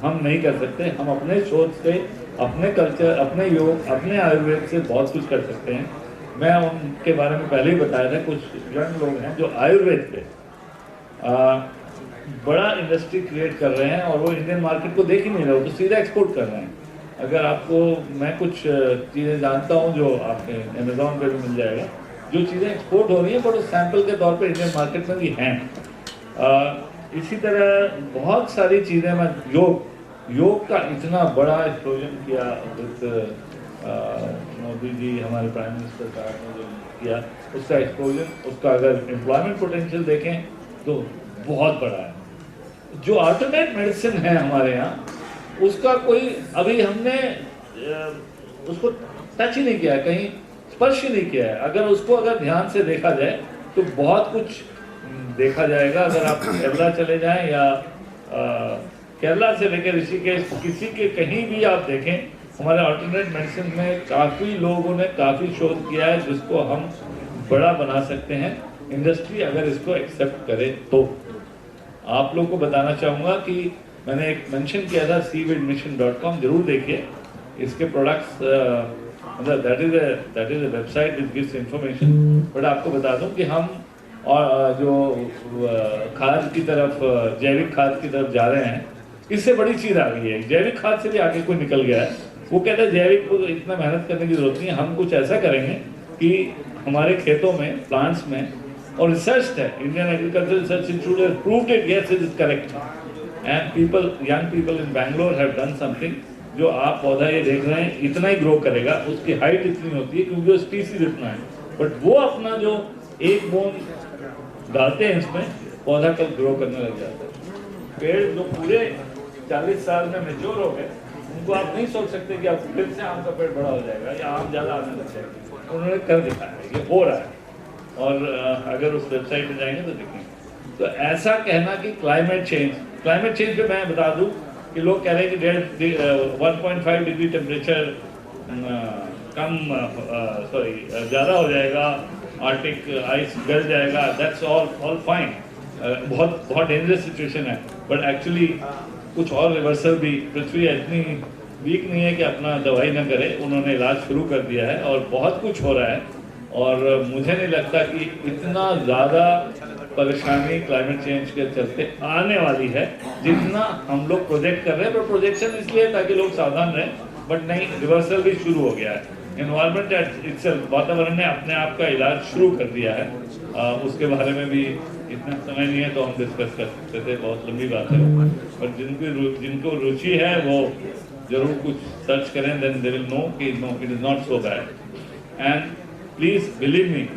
हम नहीं कर सकते. हम अपने शोध से, अपने कल्चर, अपने योग, अपने आयुर्वेद से बहुत कुछ कर सकते हैं. मैं उनके बारे में पहले ही बताया था. कुछ यंग लोग हैं जो आयुर्वेद पे बड़ा इंडस्ट्री क्रिएट कर रहे हैं, और वो इंडियन मार्केट को देख ही नहीं रहे, वो तो सीधा एक्सपोर्ट कर रहे हैं. अगर आपको, मैं कुछ चीज़ें जानता हूँ जो आपके अमेज़ॉन पे भी मिल जाएगा, जो चीज़ें एक्सपोर्ट हो रही हैं, पर उस सैंपल के तौर पे इंडियन मार्केट में भी हैं. इसी तरह बहुत सारी चीज़ें, मैं योग का इतना बड़ा एक्सप्लोजन किया विद मोदी जी, हमारे प्राइम मिनिस्टर साहब ने जो किया, उसका एक्सप्लोजन, उसका अगर एम्प्लॉयमेंट पोटेंशियल देखें तो बहुत बड़ा है. जो अल्टरनेट मेडिसिन है हमारे यहाँ, उसका कोई अभी हमने उसको टच ही नहीं किया है, कहीं स्पर्श ही नहीं किया है. अगर ध्यान से देखा जाए तो बहुत कुछ देखा जाएगा. अगर आप केरला चले जाएं या केरला से लेकर ऋषिकेश, किसी के कहीं भी आप देखें, हमारे अल्टरनेट मेडिसिन में काफ़ी लोगों ने काफ़ी शोध किया है, जिसको हम बड़ा बना सकते हैं, इंडस्ट्री अगर इसको एक्सेप्ट करे तो. आप लोग को बताना चाहूँगा कि मैंने एक मेंशन किया था seaweedmission.com, जरूर देखिए. इसके प्रोडक्ट्स, मतलब that is a website which gives information. But आपको बता दूं कि हम और जो खाद की तरफ, जैविक खाद की तरफ जा रहे हैं, इससे बड़ी चीज़ आ गई है. जैविक खाद से भी आगे कोई निकल गया है. वो कहता है जैविक को इतना मेहनत करने की जरूरत नहीं है, हम कुछ ऐसा करेंगे कि हमारे खेतों में, प्लांट्स में, और रिसर्च है, Indian agriculture research institute has proved it, yes it is correct. And young people in Bangalore have done something. जो आप पौधा ये देख रहे हैं, इतना ही ग्रो करेगा, उसकी हाइट इतनी होती है क्योंकि वो स्पीसीज इतना है, बट वो अपना जो एक बोन डालते हैं इसमें, पौधा कल ग्रो करने लग जाता है. पेड़ जो पूरे 40 साल में मेच्योर हो गए, उनको आप नहीं सोच सकते कि आप फिर से आम का पेड़ बड़ा हो जाएगा या आम ज़्यादा आने लग जाएगा. उन्होंने कर दिखाया है, ये हो रहा है. और अगर उस वेबसाइट पे जाएंगे तो देखेंगे. तो ऐसा कहना कि क्लाइमेट चेंज पे मैं बता दूं कि लोग कह रहे हैं कि 1.5 डिग्री टेम्परेचर ज़्यादा हो जाएगा, आर्टिक आइस गल जाएगा, दैट्स ऑल फाइन. बहुत डेंजरस सिचुएशन है, बट एक्चुअली कुछ और रिवर्सल भी. पृथ्वी इतनी वीक नहीं है कि अपना दवाई ना करे, उन्होंने इलाज शुरू कर दिया है और बहुत कुछ हो रहा है. और मुझे नहीं लगता कि इतना ज़्यादा परेशानी क्लाइमेट चेंज के चलते आने वाली है जितना हम लोग प्रोजेक्ट कर रहे हैं. पर प्रोजेक्शन इसलिए ताकि लोग सावधान रहें, बट नहीं, रिवर्सल भी शुरू हो गया है. एनवायरनमेंट इटसेल्फ, वातावरण ने अपने आप का इलाज शुरू कर दिया है. उसके बारे में भी इतना समय नहीं है तो हम डिस्कस कर सकते थे, बहुत लंबी बात है. पर जिनको रुचि है वो जरूर कुछ सर्च करें, देन दे विल नो कि no, it is not so bad. And please believe me,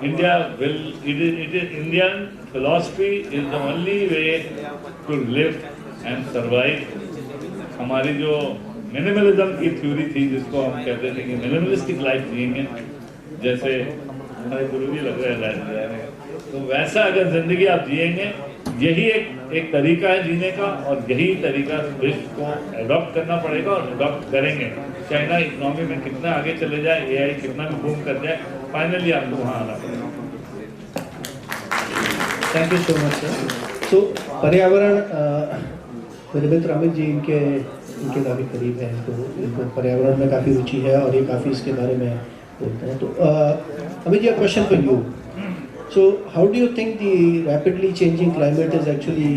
India will, Indian philosophy is the only way to live and survive। हमारी जो मिनिमलिज्म की थ्योरी थी, जिसको हम कहते थे कि मिनिमलिस्टिक लाइफ जिएंगे, जैसे हमारे गुरुजी लग रहे हैं, तो वैसा अगर जिंदगी आप जिएंगे, यही एक तरीका है जीने का, और यही तरीका विश्व को अडॉप्ट करना पड़ेगा और अडॉप्ट करेंगे। चाइना इकोनॉमी में कितना आगे चले जाए, एआई कितना भी बूम कर जाए, फाइनली आपको वहाँ आना पड़ेगा। Thank you so much sir. तो पर्यावरण, मेरे मित्र अमित जी इनके काफ़ी करीब हैं, तो इनको पर्यावरण में काफ़ी रुचि है और ये काफ़ी इसके बारे में बोलते हैं। तो Amit ji, question for you. So how do you think the rapidly changing climate is actually,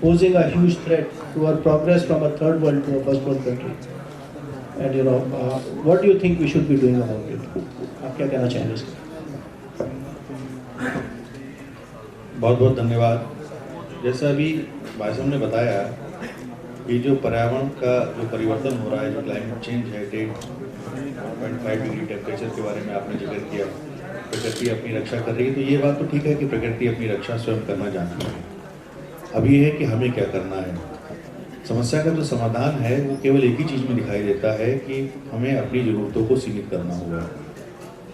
posing a huge threat to our progress from a third world to a first world country? And what do you think we should be doing about it? आप क्या कहना चाहेंगे इसका? बहुत बहुत धन्यवाद। जैसा अभी भाई साहब ने बताया कि जो पर्यावरण का जो परिवर्तन हो रहा है, जो क्लाइमेट चेंज है, 1.5 डिग्री टेम्परेचर के बारे में आपने जिक्र किया, प्रकृति अपनी रक्षा कर रही है, तो ये बात तो ठीक है कि प्रकृति अपनी रक्षा स्वयं करना जानती है। अब ये है कि हमें क्या करना है। समस्या का जो समाधान है वो केवल एक ही चीज़ में दिखाई देता है कि हमें अपनी ज़रूरतों को सीमित करना होगा।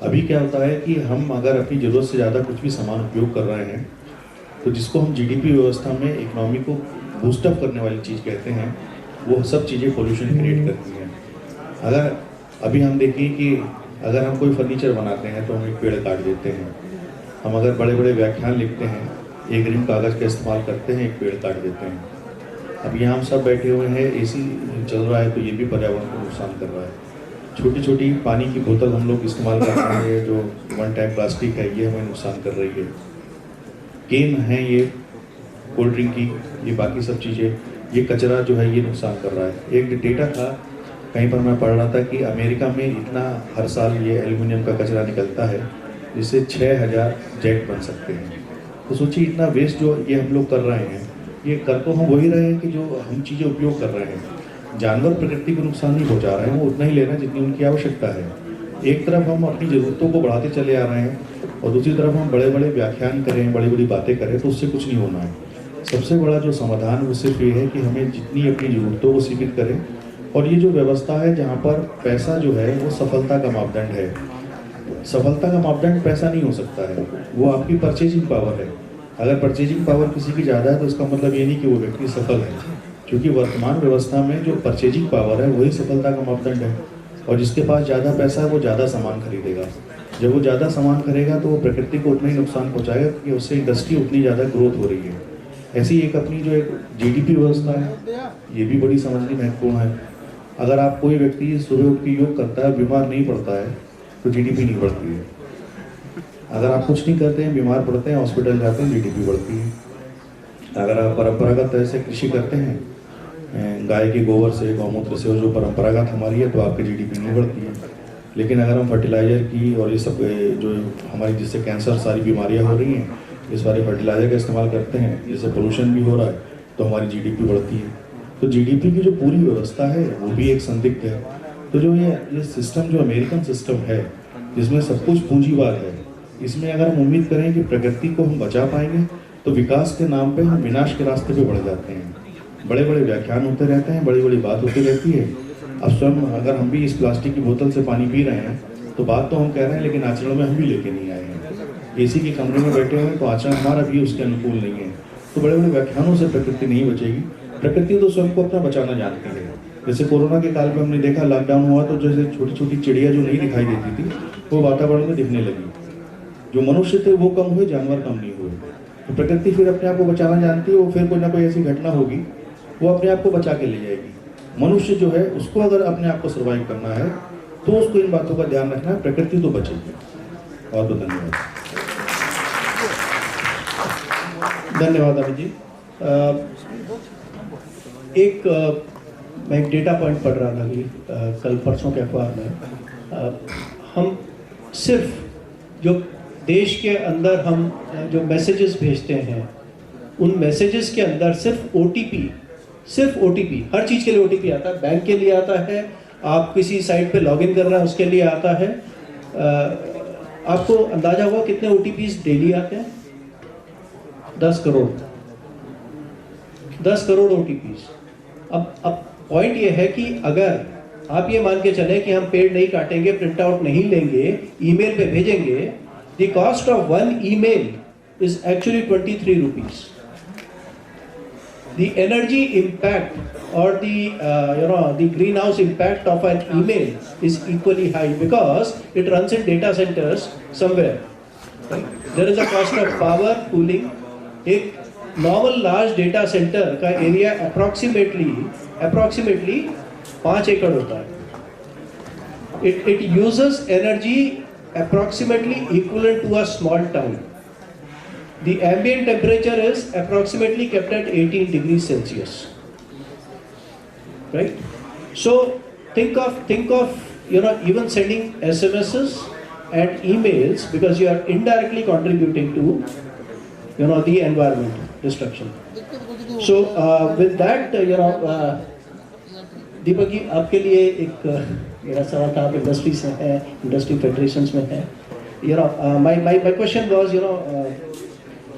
अभी क्या होता है कि हम अगर अपनी ज़रूरत से ज़्यादा कुछ भी सामान उपयोग कर रहे हैं, तो जिसको हम जीडीपी व्यवस्था में इकोनॉमी को बूस्टअप करने वाली चीज़ कहते हैं, वो सब चीज़ें पोल्यूशन क्रिएट करती हैं। अगर अभी हम देखें कि अगर हम कोई फर्नीचर बनाते हैं तो हम एक पेड़ काट देते हैं। हम अगर बड़े बड़े व्याख्यान लिखते हैं, एक रिम कागज़ का इस्तेमाल करते हैं, एक पेड़ काट देते हैं। अब यहाँ हम सब बैठे हुए हैं, एसी चल रहा है, तो ये भी पर्यावरण को नुकसान कर रहा है। छोटी छोटी पानी की बोतल हम लोग इस्तेमाल कर रहे हैं, जो वन टाइम प्लास्टिक है, ये हमें नुकसान कर रही है। केन है ये कोल्ड ड्रिंक की, ये बाकी सब चीज़ें, ये कचरा जो है ये नुकसान कर रहा है। एक डेटा था, कहीं पर मैं पढ़ रहा था कि अमेरिका में इतना हर साल ये एल्युमिनियम का कचरा निकलता है जिससे 6000 जेट बन सकते हैं। तो सोचिए इतना वेस्ट जो ये हम लोग कर रहे हैं, ये कर तो हम वही रहे हैं कि जो हम चीज़ें उपयोग कर रहे हैं। जानवर प्रकृति को नुकसान नहीं पहुँचा रहे हैं, वो उतना ही ले रहे हैं जितनी उनकी आवश्यकता है। एक तरफ हम अपनी ज़रूरतों को बढ़ाते चले आ रहे हैं और दूसरी तरफ हम बड़े बड़े व्याख्यान करें, बड़ी बड़ी बातें करें, तो उससे कुछ नहीं होना है। सबसे बड़ा जो समाधान वो सिर्फ ये है कि हमें जितनी अपनी ज़रूरतों को सीमित करें, और ये जो व्यवस्था है जहाँ पर पैसा जो है वो सफलता का मापदंड है। सफलता का मापदंड पैसा नहीं हो सकता है, वो आपकी परचेजिंग पावर है। अगर परचेजिंग पावर किसी की ज़्यादा है तो इसका मतलब ये नहीं कि वो व्यक्ति सफल है, क्योंकि वर्तमान व्यवस्था में जो परचेजिंग पावर है वही सफलता का मापदंड है। और जिसके पास ज़्यादा पैसा है वो ज़्यादा सामान खरीदेगा। जब वो ज़्यादा सामान खरीदेगा तो वो प्रकृति को उतना ही नुकसान पहुँचाएगा, क्योंकि उससे इंडस्ट्री उतनी ज़्यादा ग्रोथ हो रही है। ऐसी एक अपनी जो एक जीडीपी व्यवस्था है, ये भी बड़ी समझनी महत्वपूर्ण है। अगर आप कोई व्यक्ति सुबह उठ के योग करता है, बीमार नहीं पड़ता है, तो जीडीपी नहीं बढ़ती है। अगर आप कुछ नहीं करते हैं, बीमार पड़ते हैं, हॉस्पिटल जाते हैं, जीडीपी बढ़ती है। अगर आप परंपरागत तरह से कृषि करते हैं, गाय के गोबर से, गौमूत्र से, और जो परंपरागत हमारी है, तो आपकी जीडीपी नहीं बढ़ती है। लेकिन अगर हम फर्टिलाइज़र की और ये सब जो हमारी जिससे कैंसर सारी बीमारियाँ हो रही हैं, इस बारे फर्टिलाइज़र का इस्तेमाल करते हैं, जिससे पोल्यूशन भी हो रहा है, तो हमारी जीडीपी बढ़ती है। तो जीडीपी की जो पूरी व्यवस्था है वो भी एक संदिग्ध है। तो जो ये सिस्टम जो अमेरिकन सिस्टम है, जिसमें सब कुछ पूंजीवाद है, इसमें अगर हम उम्मीद करें कि प्रकृति को हम बचा पाएंगे, तो विकास के नाम पे हम विनाश के रास्ते पे बढ़ जाते हैं। बड़े बड़े व्याख्यान होते रहते हैं, बड़ी बड़ी बात होती रहती है। अब स्वयं अगर हम भी इस प्लास्टिक की बोतल से पानी पी रहे हैं, तो बात तो हम कह रहे हैं, लेकिन आचरण में हम भी लेके नहीं आए हैं। एसी के कमरे में बैठे हुए हैं, तो आचरण हमारा भी उसके अनुकूल नहीं है। तो बड़े बड़े व्याख्यानों से प्रकृति नहीं बचेगी। प्रकृति तो स्वयं को अपना बचाना जानती है। जैसे कोरोना के काल में हमने देखा, लॉकडाउन हुआ तो जैसे छोटी छोटी चिड़िया जो नहीं दिखाई देती थी, वो वातावरण में दिखने लगी। जो मनुष्य थे वो कम हुए, जानवर कम नहीं हुए। तो प्रकृति फिर अपने आप को बचाना जानती है। वो फिर कोई ना कोई ऐसी घटना होगी, वो अपने आप को बचा के ले जाएगी। मनुष्य जो है, उसको अगर अपने आप को सर्वाइव करना है, तो उसको इन बातों का ध्यान रखना है। प्रकृति तो बचेगी। बहुत बहुत धन्यवाद। धन्यवाद अमित जी। मैं एक डेटा पॉइंट पढ़ रहा था कि कल परसों के अखबार में हम सिर्फ जो देश के अंदर हम जो मैसेजेस भेजते हैं, उन मैसेजेस के अंदर सिर्फ ओटीपी, हर चीज़ के लिए ओटीपी आता है। बैंक के लिए आता है, आप किसी साइट पे लॉगिन कर रहे हैं उसके लिए आता है। आपको अंदाजा हुआ कितने ओटीपीज डेली आते हैं? 10 करोड़ 10 करोड़ OTPs। अब पॉइंट ये है कि अगर आप ये मान के चलें कि हम पेड़ नहीं काटेंगे, प्रिंट आउट नहीं लेंगे, ईमेल पे भेजेंगे, the cost of 1 email is actually 23 rupees. The energy impact or the greenhouse impact of an email is equally high because it runs in data centers somewhere. Right? There is a cost of power, cooling. एक normal large data center का area approximately 5 एकड़ होता है। It uses energy approximately equivalent to a small town. The ambient temperature is approximately kept at 18 degrees Celsius, right? So think of even sending SMSs and emails, because you are indirectly contributing to the environment destruction. So with that Deepak ji, आपके लिए एक मेरा सवाल था, आप industry से हैं, industry federations में हैं। My question was,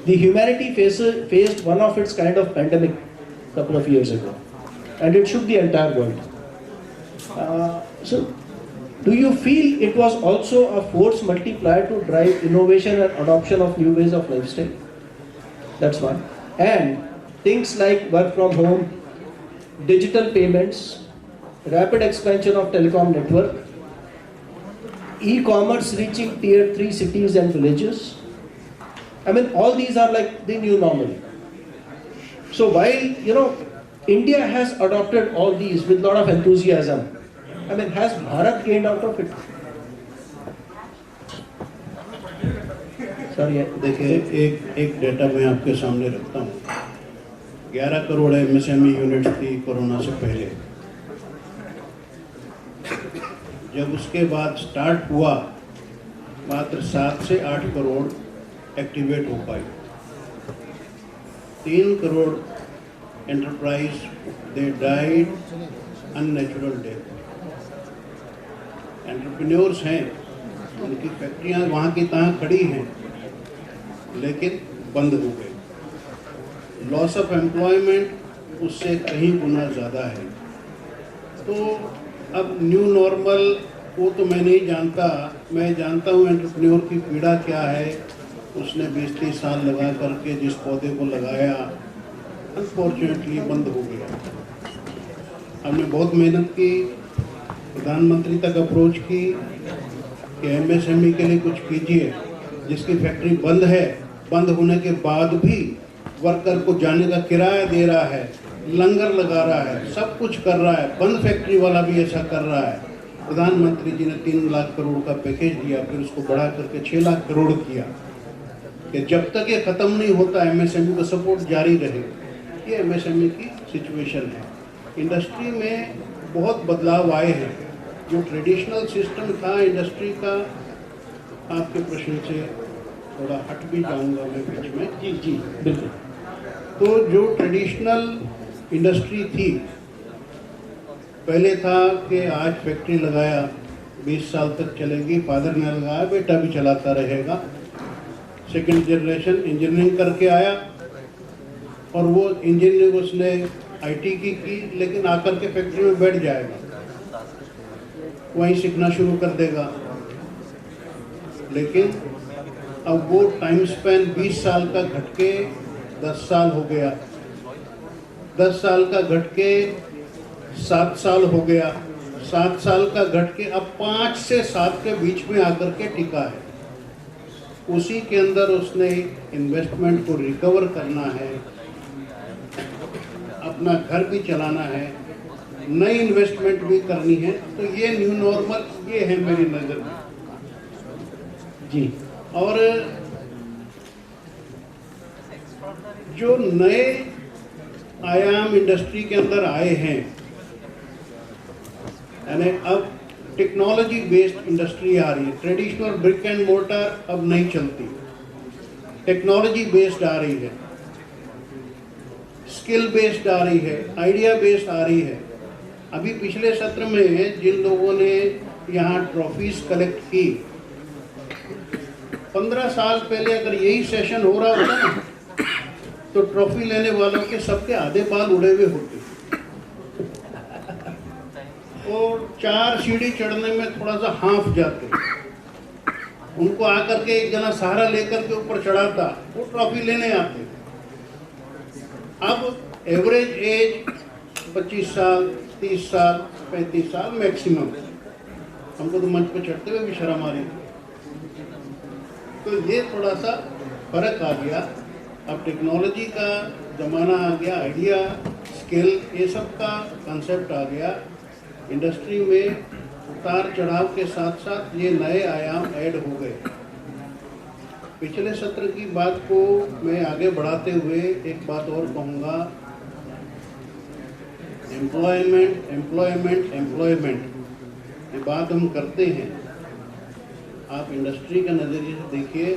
the humanity faced one of its kind of pandemic couple of years ago, and it shook the entire world. So, do you feel it was also a force multiplier to drive innovation and adoption of new ways of lifestyle? That's one. And things like work from home, digital payments, rapid expansion of telecom network, e-commerce reaching tier 3 cities and villages. I mean, all these are like the new normal. So while, India has adopted all these with a lot of enthusiasm, I mean, has Bharat gained out of it? Sorry, देखिए, एक data मैं आपके सामने रखता हूँ। 11 crore MSME units थी corona से पहले। जब उसके बाद स्टार्ट हुआ, मात्र 7 से 8 करोड़ एक्टिवेट हो पाई। 3 crore enterprise they died unnatural death. Entrepreneurs हैं, उनकी फैक्ट्रियां वहाँ की तहाँ खड़ी हैं, लेकिन बंद हो गई। लॉस ऑफ एम्प्लॉयमेंट उससे कहीं गुना ज़्यादा है। तो अब न्यू नॉर्मल वो तो मैं नहीं जानता, मैं जानता हूँ एंटरप्रेन्योर की पीड़ा क्या है। उसने 20-30 साल लगा करके जिस पौधे को लगाया, अनफॉर्चुनेटली बंद हो गया। हमने बहुत मेहनत की, प्रधानमंत्री तक अप्रोच की कि MSME के लिए कुछ कीजिए। जिसकी फैक्ट्री बंद है, बंद होने के बाद भी वर्कर को जाने का किराया दे रहा है, लंगर लगा रहा है, सब कुछ कर रहा है। बंद फैक्ट्री वाला भी ऐसा कर रहा है। प्रधानमंत्री जी ने 3 लाख करोड़ का पैकेज दिया, फिर उसको बढ़ा करके 6 लाख करोड़ किया कि जब तक ये ख़त्म नहीं होता MSME को सपोर्ट जारी रहे। ये MSME की सिचुएशन है। इंडस्ट्री में बहुत बदलाव आए हैं। जो ट्रेडिशनल सिस्टम था इंडस्ट्री का, आपके प्रश्न से थोड़ा हट भी जाऊंगा मैं बीच में। जी बिल्कुल। तो जो ट्रेडिशनल इंडस्ट्री थी, पहले था कि आज फैक्ट्री लगाया 20 साल तक चलेगी, फादर ने लगाया, बेटा भी चलाता रहेगा। सेकंड जनरेशन इंजीनियरिंग करके आया और वो इंजीनियरिंग उसने IT की, लेकिन आकर के फैक्ट्री में बैठ जाएगा, वहीं सीखना शुरू कर देगा। लेकिन अब वो टाइम स्पैन 20 साल का घट के 10 साल हो गया, 10 साल का घट के 7 साल हो गया, 7 साल का घट के अब 5 से 7 के बीच में आकर के टिका है। उसी के अंदर उसने इन्वेस्टमेंट को रिकवर करना है, अपना घर भी चलाना है, नई इन्वेस्टमेंट भी करनी है। तो ये न्यू नॉर्मल ये है मेरी नज़र में जी। और जो नए आयाम इंडस्ट्री के अंदर आए हैं, यानी अब टेक्नोलॉजी बेस्ड इंडस्ट्री आ रही है। ट्रेडिशनल ब्रिक एंड मोर्टर अब नहीं चलती, टेक्नोलॉजी बेस्ड आ रही है, स्किल बेस्ड आ रही है, आइडिया बेस्ड आ रही है। अभी पिछले सत्र में जिन लोगों ने यहाँ ट्रॉफीज कलेक्ट की, 15 साल पहले अगर यही सेशन हो रहा होता ना, तो ट्रॉफी लेने वालों के सबके आधे बाल उड़े हुए होते और 4 सीढ़ी चढ़ने में थोड़ा सा हाँफ जाते। उनको आकर के एक जना सहारा लेकर के ऊपर चढ़ाता, वो ट्रॉफी लेने आते। अब एवरेज एज 25 साल, 30 साल, 35 साल मैक्सिमम। हमको तो मंच पे चढ़ते हुए भी शर्म आ रही। तो ये थोड़ा सा फर्क आ गया। अब टेक्नोलॉजी का ज़माना आ गया, आइडिया, स्किल, ये सब का कंसेप्ट आ गया। इंडस्ट्री में उतार चढ़ाव के साथ साथ ये नए आयाम ऐड हो गए। पिछले सत्र की बात को मैं आगे बढ़ाते हुए एक बात और कहूँगा। एम्प्लॉयमेंट एम्प्लॉयमेंट एम्प्लॉयमेंट ये बात हम करते हैं। आप इंडस्ट्री का नज़रिए से देखिए,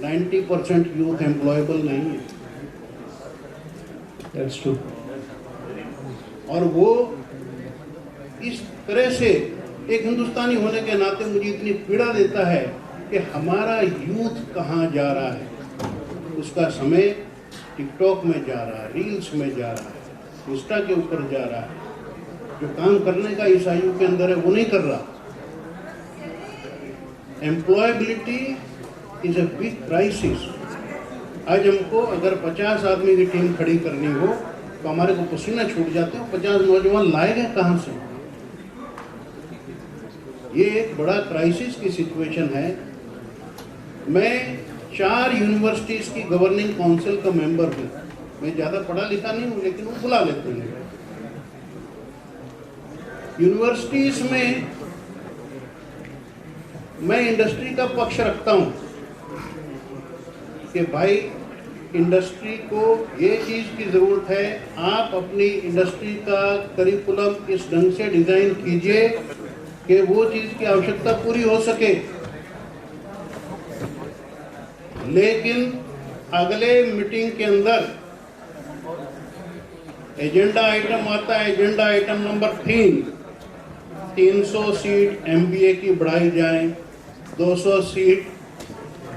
90% यूथ एम्प्लॉयबल नहीं है। That's true. और वो इस तरह से एक हिंदुस्तानी होने के नाते मुझे इतनी पीड़ा देता है कि हमारा यूथ कहाँ जा रहा है। उसका समय टिकटॉक में जा रहा है, रील्स में जा रहा है, इंस्टा के ऊपर जा रहा है। जो काम करने का इस आयु के अंदर है वो नहीं कर रहा। Employability is a big crisis. आज हमको अगर 50 आदमी की टीम खड़ी करनी हो तो हमारे को पसीना छूट जाते हो। 50 नौजवान लाए गए कहाँ से? ये एक बड़ा क्राइसिस की सिचुएशन है। मैं 4 यूनिवर्सिटीज़ की गवर्निंग काउंसिल का मेंबर हूँ। मैं ज़्यादा पढ़ा लिखा नहीं हूँ, लेकिन वो बुला लेते हैं। यूनिवर्सिटीज़ में मैं इंडस्ट्री का पक्ष रखता हूँ कि भाई इंडस्ट्री को ये चीज़ की ज़रूरत है, आप अपनी इंडस्ट्री का करिकुलम इस ढंग से डिज़ाइन कीजिए कि वो चीज़ की आवश्यकता पूरी हो सके। लेकिन अगले मीटिंग के अंदर एजेंडा आइटम आता है, agenda item number 300 seat MBA की बढ़ाई जाए, 200 सीट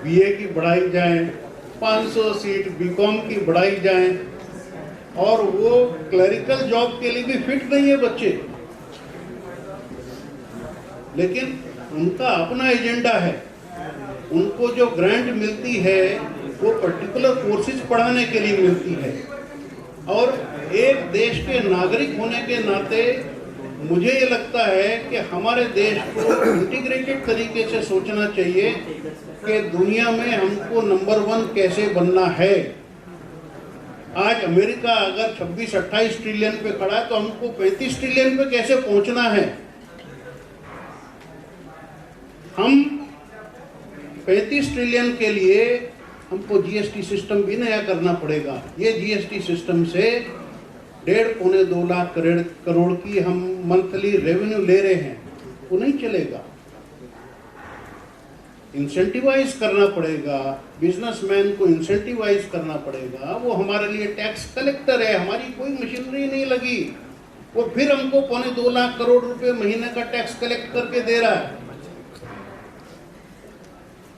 बीए की बढ़ाई जाए, 500 सीट बीकॉम की बढ़ाई जाए। और वो क्लरिकल जॉब के लिए भी फिट नहीं है बच्चे, लेकिन उनका अपना एजेंडा है। उनको जो ग्रांट मिलती है वो पर्टिकुलर कोर्सेज पढ़ाने के लिए मिलती है। और एक देश के नागरिक होने के नाते मुझे ये लगता है कि हमारे देश को इंटीग्रेटेड तरीके से सोचना चाहिए कि दुनिया में हमको नंबर 1 कैसे बनना है। आज अमेरिका अगर 26-28 ट्रिलियन पे खड़ा है तो हमको 35 ट्रिलियन पे कैसे पहुंचना है। हम 35 ट्रिलियन के लिए हमको जीएसटी सिस्टम भी नया करना पड़ेगा। ये जीएसटी सिस्टम से 1.5-2 लाख करोड़ की हम मंथली रेवेन्यू ले रहे हैं, वो नहीं चलेगा। इंसेंटिवाइज करना पड़ेगा, बिजनेसमैन को इंसेंटिवाइज करना पड़ेगा। वो हमारे लिए टैक्स कलेक्टर है, हमारी कोई मशीनरी नहीं लगी। वो फिर हमको 2.25 लाख करोड़ रुपए महीने का टैक्स कलेक्ट करके दे रहा है,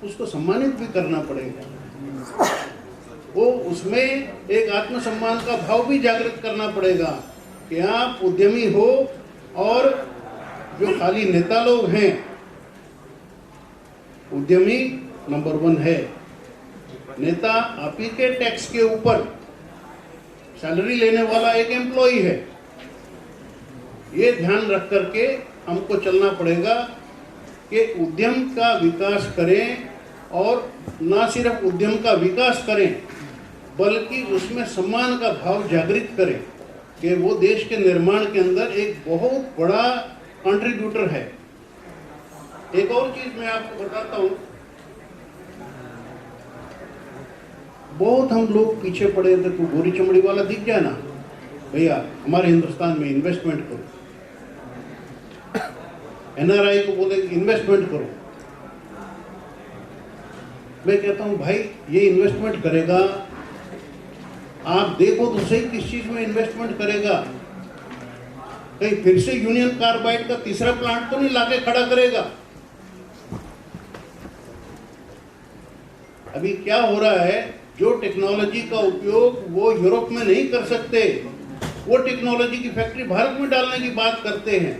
उसको सम्मानित भी करना पड़ेगा। वो उसमें एक आत्मसम्मान का भाव भी जागृत करना पड़ेगा कि आप उद्यमी हो। और जो खाली नेता लोग हैं, उद्यमी नंबर 1 है। नेता आप ही के टैक्स के ऊपर सैलरी लेने वाला एक एम्प्लॉई है। ये ध्यान रख करके हमको चलना पड़ेगा कि उद्यम का विकास करें, और ना सिर्फ उद्यम का विकास करें बल्कि उसमें सम्मान का भाव जागृत करें कि वो देश के निर्माण के अंदर एक बहुत बड़ा कंट्रीब्यूटर है। एक और चीज मैं आपको बताता हूँ, बहुत हम लोग पीछे पड़े थे। तो गोरी चमड़ी वाला दिख जाए ना, भैया हमारे हिंदुस्तान में इन्वेस्टमेंट करो, एनआरआई को बोले इन्वेस्टमेंट करो। मैं कहता हूं भाई ये इन्वेस्टमेंट करेगा, आप देखो तो सही किस चीज में इन्वेस्टमेंट करेगा। कहीं फिर से यूनियन कार्बाइड का तीसरा प्लांट तो नहीं लाके खड़ा करेगा। अभी क्या हो रहा है, जो टेक्नोलॉजी का उपयोग वो यूरोप में नहीं कर सकते, वो टेक्नोलॉजी की फैक्ट्री भारत में डालने की बात करते हैं।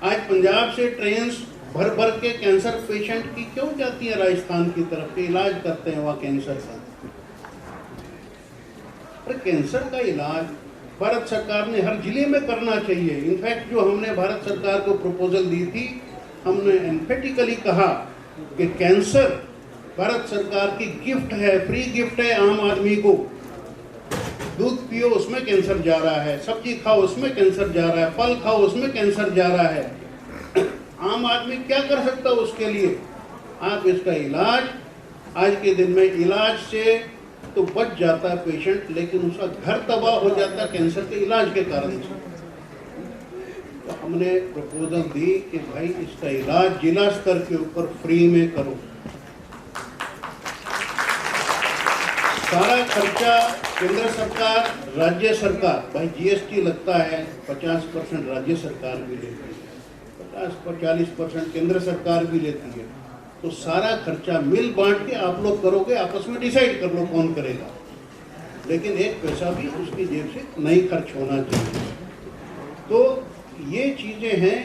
आज पंजाब से ट्रेन भर भर के कैंसर पेशेंट की क्यों जाती है राजस्थान की तरफ के इलाज करते हैं वहाँ कैंसर का। पर कैंसर का इलाज भारत सरकार ने हर जिले में करना चाहिए। इनफैक्ट जो हमने भारत सरकार को प्रपोजल दी थी, हमने एम्फेटिकली कहा कि कैंसर भारत सरकार की गिफ्ट है, फ्री गिफ्ट है आम आदमी को। दूध पियो उसमें कैंसर जा रहा है, सब्जी खाओ उसमें कैंसर जा रहा है, फल खाओ उसमें कैंसर जा रहा है। आम आदमी क्या कर सकता है उसके लिए? आप इसका इलाज, आज के दिन में इलाज से तो बच जाता है पेशेंट, लेकिन उसका घर तबाह हो जाता है कैंसर के इलाज के कारण से। तो हमने प्रपोजल दी कि भाई इसका इलाज जिला स्तर के ऊपर फ्री में करो। सारा खर्चा केंद्र सरकार, राज्य सरकार, भाई जीएसटी लगता है 50% राज्य सरकार भी लेती है, 40% केंद्र सरकार भी लेती है। तो सारा खर्चा मिल बांट के आप लोग करोगे, आपस में डिसाइड कर लो कौन करेगा, लेकिन एक पैसा भी उसकी जेब से नहीं खर्च होना चाहिए। तो ये चीज़ें हैं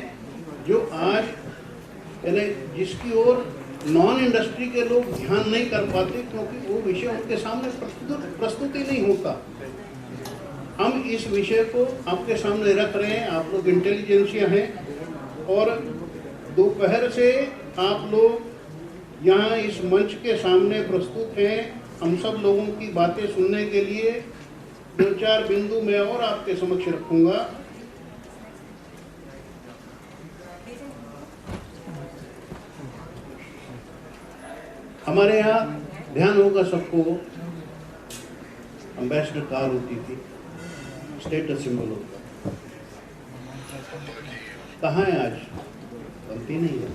जो आज यानी जिसकी ओर नॉन इंडस्ट्री के लोग ध्यान नहीं कर पाते, क्योंकि वो विषय उनके सामने प्रस्तुत ही नहीं होता। हम इस विषय को आपके सामने रख रहे हैं, आप लोग इंटेलिजेंसिया हैं, और दोपहर से आप लोग यहाँ इस मंच के सामने प्रस्तुत हैं हम सब लोगों की बातें सुनने के लिए। 2-4 बिंदु मैं और आपके समक्ष रखूंगा। हमारे यहाँ ध्यान होगा सबको, एम्बेसडर कार होती थी, स्टेटस सिंबल होता, कहाँ है आज? बनती नहीं है।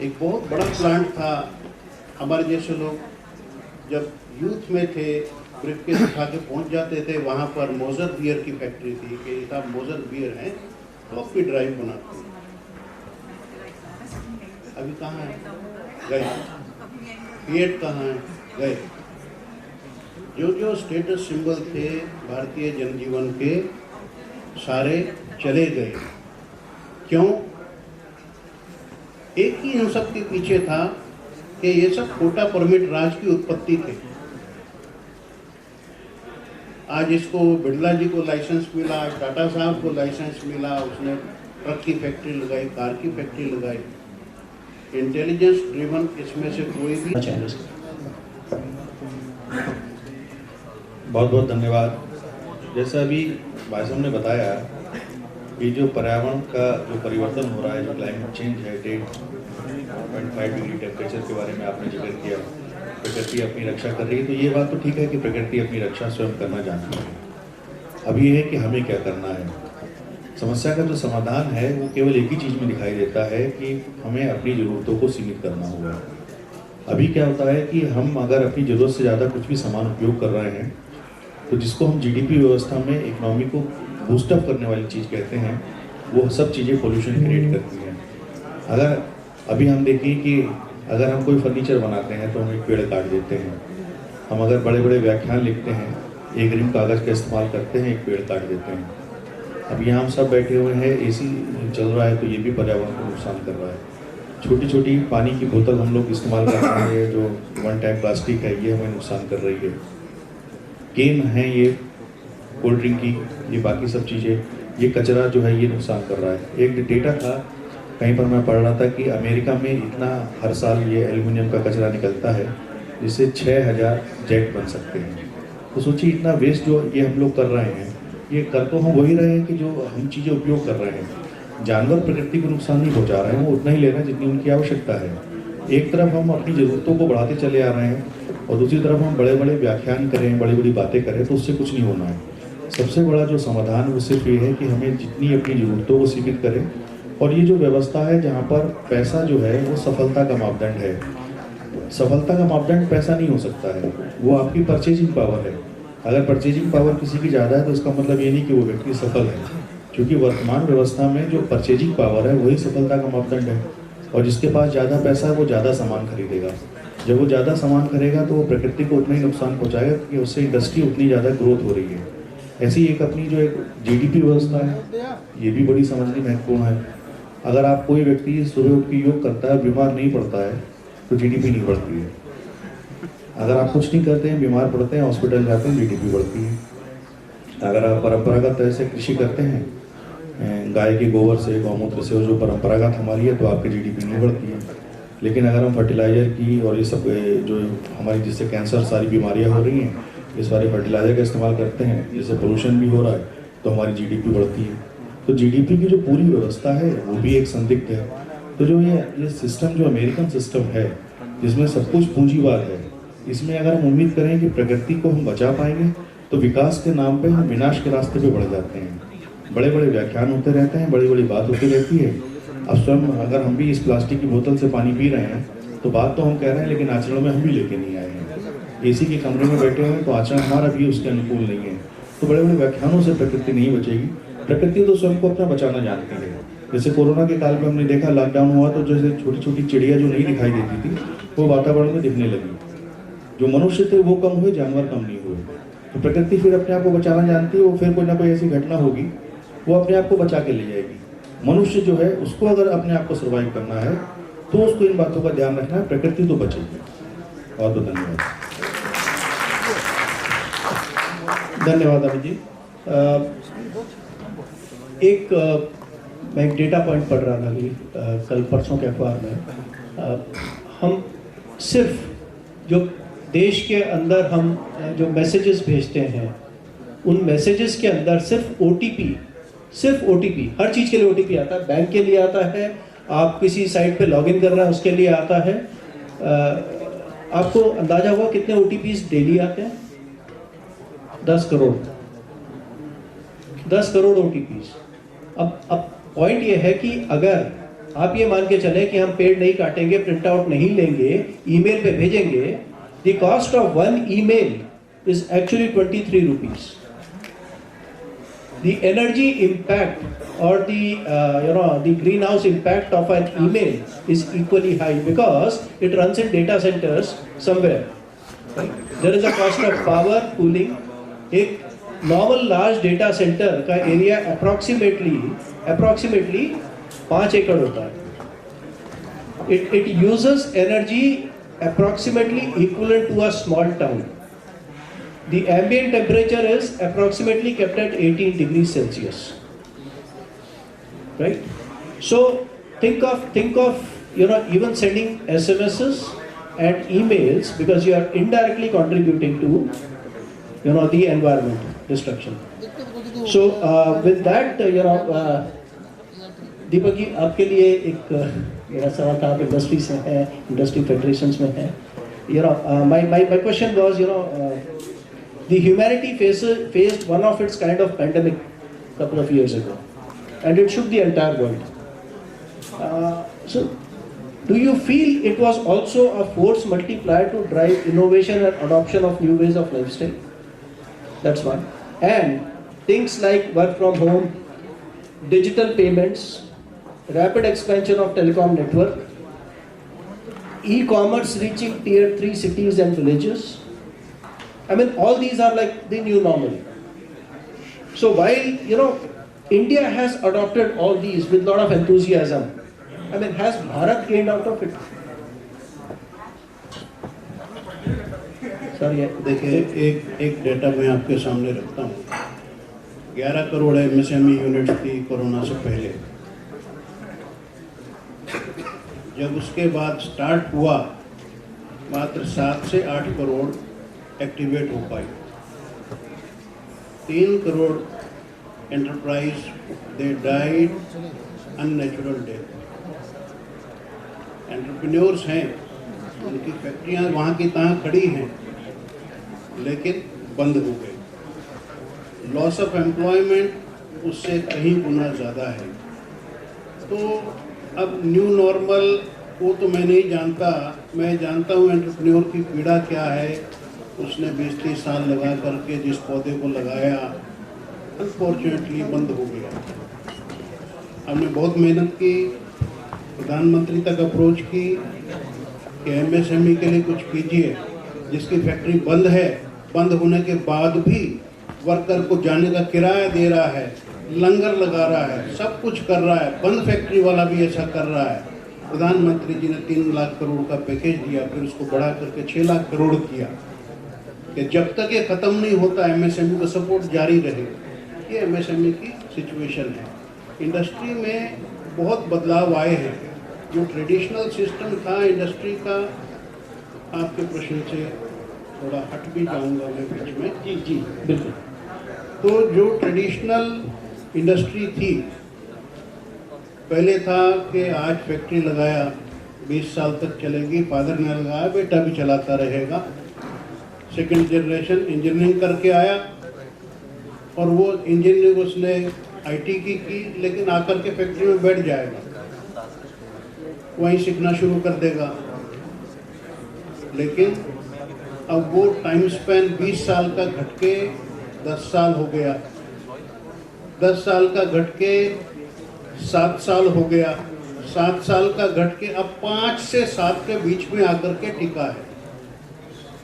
एक बहुत बड़ा प्लांट था, हमारे जैसे लोग जब यूथ में थे ब्रीफकेस उठा के पहुँच जाते थे वहाँ पर। मोजर बियर की फैक्ट्री थी कि साहब मोजर बियर है, कॉफी ड्राइव बनाते हैं। अभी कहाँ है? गए। फिएट कहाँ है? गए। जो जो स्टेटस सिंबल थे भारतीय जनजीवन के सारे चले गए। क्यों? एक ही इन सब के पीछे था कि ये सब कोटा परमिट राज की उत्पत्ति थे। आज इसको बिड़ला जी को लाइसेंस मिला, टाटा साहब को लाइसेंस मिला, उसने ट्रक की फैक्ट्री लगाई, कार की फैक्ट्री लगाई। इंटेलिजेंस ड्रिवन इसमें से कोई भी। बहुत बहुत धन्यवाद। जैसा अभी भाई साहब ने बताया कि जो पर्यावरण का जो परिवर्तन हो रहा है, जो क्लाइमेट चेंज है, 1.5 डिग्री टेम्परेचर के बारे में आपने जिक्र किया, प्रकृति अपनी रक्षा कर रही है। तो ये बात तो ठीक है कि प्रकृति अपनी रक्षा स्वयं करना जानती है। अब ये है कि हमें क्या करना है। समस्या का जो समाधान है वो केवल एक ही चीज़ में दिखाई देता है कि हमें अपनी ज़रूरतों को सीमित करना होगा। अभी क्या होता है कि हम अगर अपनी ज़रूरत से ज़्यादा कुछ भी सामान उपयोग कर रहे हैं, तो जिसको हम जीडीपी व्यवस्था में इकोनॉमी को बूस्टअप करने वाली चीज़ कहते हैं, वो सब चीज़ें पोल्यूशन क्रिएट करती हैं। अगर अभी हम देखें कि अगर हम कोई फर्नीचर बनाते हैं तो हम एक पेड़ काट देते हैं। हम अगर बड़े बड़े व्याख्यान लिखते हैं, 1 रिम कागज़ का इस्तेमाल करते हैं, एक पेड़ काट देते हैं। अब यहाँ हम सब बैठे हुए हैं, एसी चल रहा है, तो ये भी पर्यावरण को नुकसान कर रहा है। छोटी छोटी पानी की बोतल हम लोग इस्तेमाल कर रहे हैं, जो 1 टाइम प्लास्टिक है, ये हमें नुकसान कर रही है। केन है ये कोल्ड ड्रिंक की, ये बाकी सब चीज़ें, ये कचरा जो है ये नुकसान कर रहा है। एक डेटा था कहीं पर मैं पढ़ रहा था कि अमेरिका में इतना हर साल ये एल्युमिनियम का कचरा निकलता है जिससे 6000 जेट बन सकते हैं। तो सोचिए इतना वेस्ट जो ये हम लोग कर रहे हैं, ये कर तो हम वही रहे हैं कि जो हम चीज़ें उपयोग कर रहे हैं। जानवर प्रकृति को नुकसान नहीं पहुंचा रहे हैं, वो उतना ही ले रहे हैं जितनी उनकी आवश्यकता है। एक तरफ हम अपनी ज़रूरतों को बढ़ाते चले आ रहे हैं और दूसरी तरफ हम बड़े बड़े व्याख्यान करें, बड़ी बड़ी बातें करें, तो उससे कुछ नहीं होना है। सबसे बड़ा जो समाधान है वो सिर्फ ये है कि हमें जितनी अपनी ज़रूरतों को सीमित करें। और ये जो व्यवस्था है जहाँ पर पैसा जो है वो सफलता का मापदंड है, सफलता का मापदंड पैसा नहीं हो सकता है, वो आपकी परचेजिंग पावर है। अगर परचेजिंग पावर किसी की ज़्यादा है तो इसका मतलब ये नहीं कि वो व्यक्ति सफल है, क्योंकि वर्तमान व्यवस्था में जो परचेजिंग पावर है वही सफलता का मापदंड है। और जिसके पास ज़्यादा पैसा है वो ज़्यादा सामान खरीदेगा, जब वो ज़्यादा सामान करेगा तो वो प्रकृति को उतना ही नुकसान पहुंचाएगा, क्योंकि उससे इंडस्ट्री उतनी ज़्यादा ग्रोथ हो रही है। ऐसी एक अपनी जो एक जीडीपी व्यवस्था है, ये भी बड़ी समझनी महत्वपूर्ण है। अगर आप कोई व्यक्ति सुबह उठ के योग करता है, बीमार नहीं पड़ता है, तो जीडीपी नहीं बढ़ती है। अगर आप कुछ नहीं करते हैं, बीमार पड़ते हैं, हॉस्पिटल जाते हैं, जीडीपी बढ़ती है। अगर आप परंपरागत तरह से कृषि करते हैं, गाय के गोबर से, गौमूत्र से, जो परंपरागत हमारी है, तो आपकी जीडीपी नहीं बढ़ती है। लेकिन अगर हम फर्टिलाइज़र की और ये सब जो हमारी जिससे कैंसर सारी बीमारियां हो रही हैं, ये सारे फर्टिलाइज़र का इस्तेमाल करते हैं, जिससे पोल्यूशन भी हो रहा है, तो हमारी जीडीपी बढ़ती है। तो जीडीपी की जो पूरी व्यवस्था है वो भी एक संदिग्ध है। तो जो ये सिस्टम जो अमेरिकन सिस्टम है, जिसमें सब कुछ पूंजीवाद है, इसमें अगर हम उम्मीद करें कि प्रकृति को हम बचा पाएंगे, तो विकास के नाम पे हम विनाश के रास्ते पे बढ़ जाते हैं। बड़े बड़े व्याख्यान होते रहते हैं, बड़ी बड़ी बात होती रहती है। अब स्वयं अगर हम भी इस प्लास्टिक की बोतल से पानी पी रहे हैं, तो बात तो हम कह रहे हैं, लेकिन आचरण में हम भी लेके नहीं आए हैं। एसी के कमरे में बैठे हुए हैं, तो आचरण हमारा भी उसके अनुकूल नहीं है। तो बड़े बड़े व्याख्यानों से प्रकृति नहीं बचेगी। प्रकृति तो स्वयं को अपना बचाना जानती है। जैसे कोरोना के काल में हमने देखा, लॉकडाउन हुआ तो जैसे छोटी छोटी चिड़िया जो नहीं दिखाई देती थी, वो वातावरण में दिखने लगी। जो मनुष्य थे वो कम हुए, जानवर कम नहीं हुए। तो प्रकृति फिर अपने आप को बचाना जानती है। वो फिर कोई ना कोई ऐसी घटना होगी, वो अपने आप को बचा के ले जाएगी। मनुष्य जो है, उसको अगर अपने आप को सर्वाइव करना है, तो उसको इन बातों का ध्यान रखना है। प्रकृति तो बचेगी। बहुत बहुत धन्यवाद। धन्यवाद अमित जी। मैं एक डेटा पॉइंट पढ़ रहा था कि कल परसों के अखबार में हम सिर्फ जो देश के अंदर हम जो मैसेजेस भेजते हैं, उन मैसेजेस के अंदर सिर्फ ओटीपी, हर चीज़ के लिए ओटीपी आता है। बैंक के लिए आता है, आप किसी साइट पे लॉगिन कर रहे हैं उसके लिए आता है। आपको अंदाजा हुआ कितने ओटीपीज डेली आते हैं? 10 करोड़। 10 करोड़ ओटीपीज। अब पॉइंट ये है कि अगर आप ये मान के चले कि हम पेड़ नहीं काटेंगे, प्रिंट आउट नहीं लेंगे, ईमेल पे भेजेंगे, the cost of 1 email is actually 23 rupees. The energy impact or the greenhouse impact of an email is equally high because it runs in data centers somewhere. Right? There is a cost of power, cooling. एक normal large data center का area approximately 5 एकड़ होता है. It uses energy approximately equivalent to a small town. The ambient temperature is approximately kept at 18 degrees Celsius. Right? So think of even sending SMSs and emails, because you are indirectly contributing to the environment destruction. So with that Deepak ji, आपके लिए एक मेरा सवाल था। आप industry से हैं, industry federations में हैं। My question was, the humanity faced one of its kind of pandemic a couple of years ago, and it shook the entire world. So do you feel it was also a force multiplier to drive innovation and adoption of new ways of lifestyle? That's one. And things like work from home, digital payments, rapid expansion of telecom network, e-commerce reaching tier 3 cities and villages. I mean, all these are like the new normal. So while India has adopted all these with a lot of enthusiasm, I mean, has Bharat gained out of it? Sir, देखिए, एक data मैं आपके सामने रखता हूँ। 11 crore MSME units थी corona से पहले। जब उसके बाद स्टार्ट हुआ, मात्र 7 से 8 करोड़ एक्टिवेट हो पाई। 3 crore enterprise they died unnatural death. Entrepreneurs हैं, उनकी फैक्ट्रियां वहाँ की तहाँ खड़ी हैं, लेकिन बंद हो गई। लॉस ऑफ एम्प्लॉयमेंट उससे कहीं गुना ज़्यादा है। तो अब न्यू नॉर्मल वो तो मैं नहीं जानता। मैं जानता हूँ एंटरप्रेन्योर की पीड़ा क्या है। उसने 20-30 साल लगा करके जिस पौधे को लगाया, अनफॉर्चुनेटली बंद हो गया। हमने बहुत मेहनत की, प्रधानमंत्री तक अप्रोच की, कि एमएसएमई के लिए कुछ कीजिए, जिसकी फैक्ट्री बंद है, बंद होने के बाद भी वर्कर को जाने का किराया दे रहा है, लंगर लगा रहा है, सब कुछ कर रहा है, बंद फैक्ट्री वाला भी ऐसा कर रहा है। प्रधानमंत्री जी ने 3 लाख करोड़ का पैकेज दिया, फिर उसको बढ़ा करके 6 लाख करोड़ किया कि जब तक ये ख़त्म नहीं होता एमएसएमई को सपोर्ट जारी रहेगा। ये एमएसएमई की सिचुएशन है। इंडस्ट्री में बहुत बदलाव आए हैं। जो ट्रेडिशनल सिस्टम था इंडस्ट्री का, आपके प्रश्न से थोड़ा हट भी जाऊंगा मैं बीच में। जी जी बिल्कुल। तो जो ट्रेडिशनल इंडस्ट्री थी, पहले था कि आज फैक्ट्री लगाया 20 साल तक चलेगी, फादर ने लगाया, बेटा भी चलाता रहेगा। सेकंड जनरेशन इंजीनियरिंग करके आया और वो इंजीनियरिंग उसने आईटी की, लेकिन आकर के फैक्ट्री में बैठ जाएगा, वहीं सीखना शुरू कर देगा। लेकिन अब वो टाइम स्पैन 20 साल का घट के 10 साल हो गया, 10 साल का घट के 7 साल हो गया, 7 साल का घट के अब 5 से 7 के बीच में आकर के टिका है।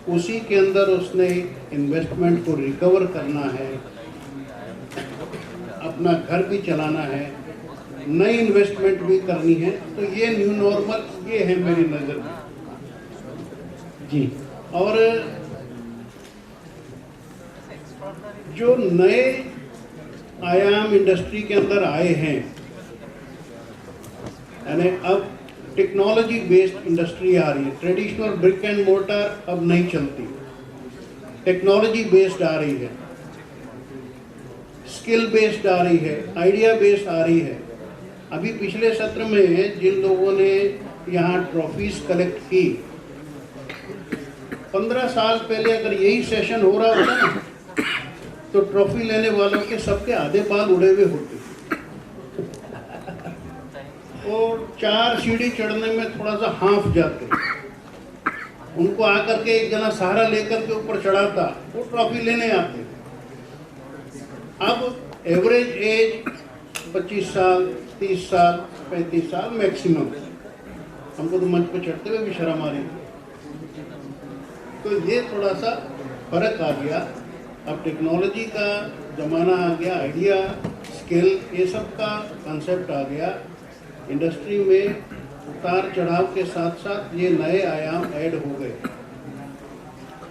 उसी के अंदर उसने इन्वेस्टमेंट को रिकवर करना है, अपना घर भी चलाना है, नई इन्वेस्टमेंट भी करनी है। तो ये न्यू नॉर्मल ये है मेरी नज़र में जी। और जो नए आयाम इंडस्ट्री के अंदर आए हैं, यानी अब टेक्नोलॉजी बेस्ड इंडस्ट्री आ रही है। ट्रेडिशनल ब्रिक एंड मोर्टर अब नहीं चलती, टेक्नोलॉजी बेस्ड आ रही है, स्किल बेस्ड आ रही है, आइडिया बेस्ड आ रही है। अभी पिछले सत्र में जिन लोगों ने यहाँ ट्रॉफीज कलेक्ट की, 15 साल पहले अगर यही सेशन हो रहा होता ना, तो ट्रॉफी लेने वालों के सबके आधे बाल उड़े हुए होते और 4 सीढ़ी चढ़ने में थोड़ा सा हाँफ जाते। उनको आकर के एक जना सहारा लेकर के ऊपर चढ़ाता, वो ट्रॉफी लेने आते। अब एवरेज एज 25 साल, 30 साल, 35 साल मैक्सिमम। हमको तो मंच पर चढ़ते हुए भी शर्म आ रही। तो ये थोड़ा सा फर्क आ गया। अब टेक्नोलॉजी का ज़माना आ गया, आइडिया, स्किल, ये सब का कंसेप्ट आ गया। इंडस्ट्री में उतार चढ़ाव के साथ साथ ये नए आयाम ऐड हो गए।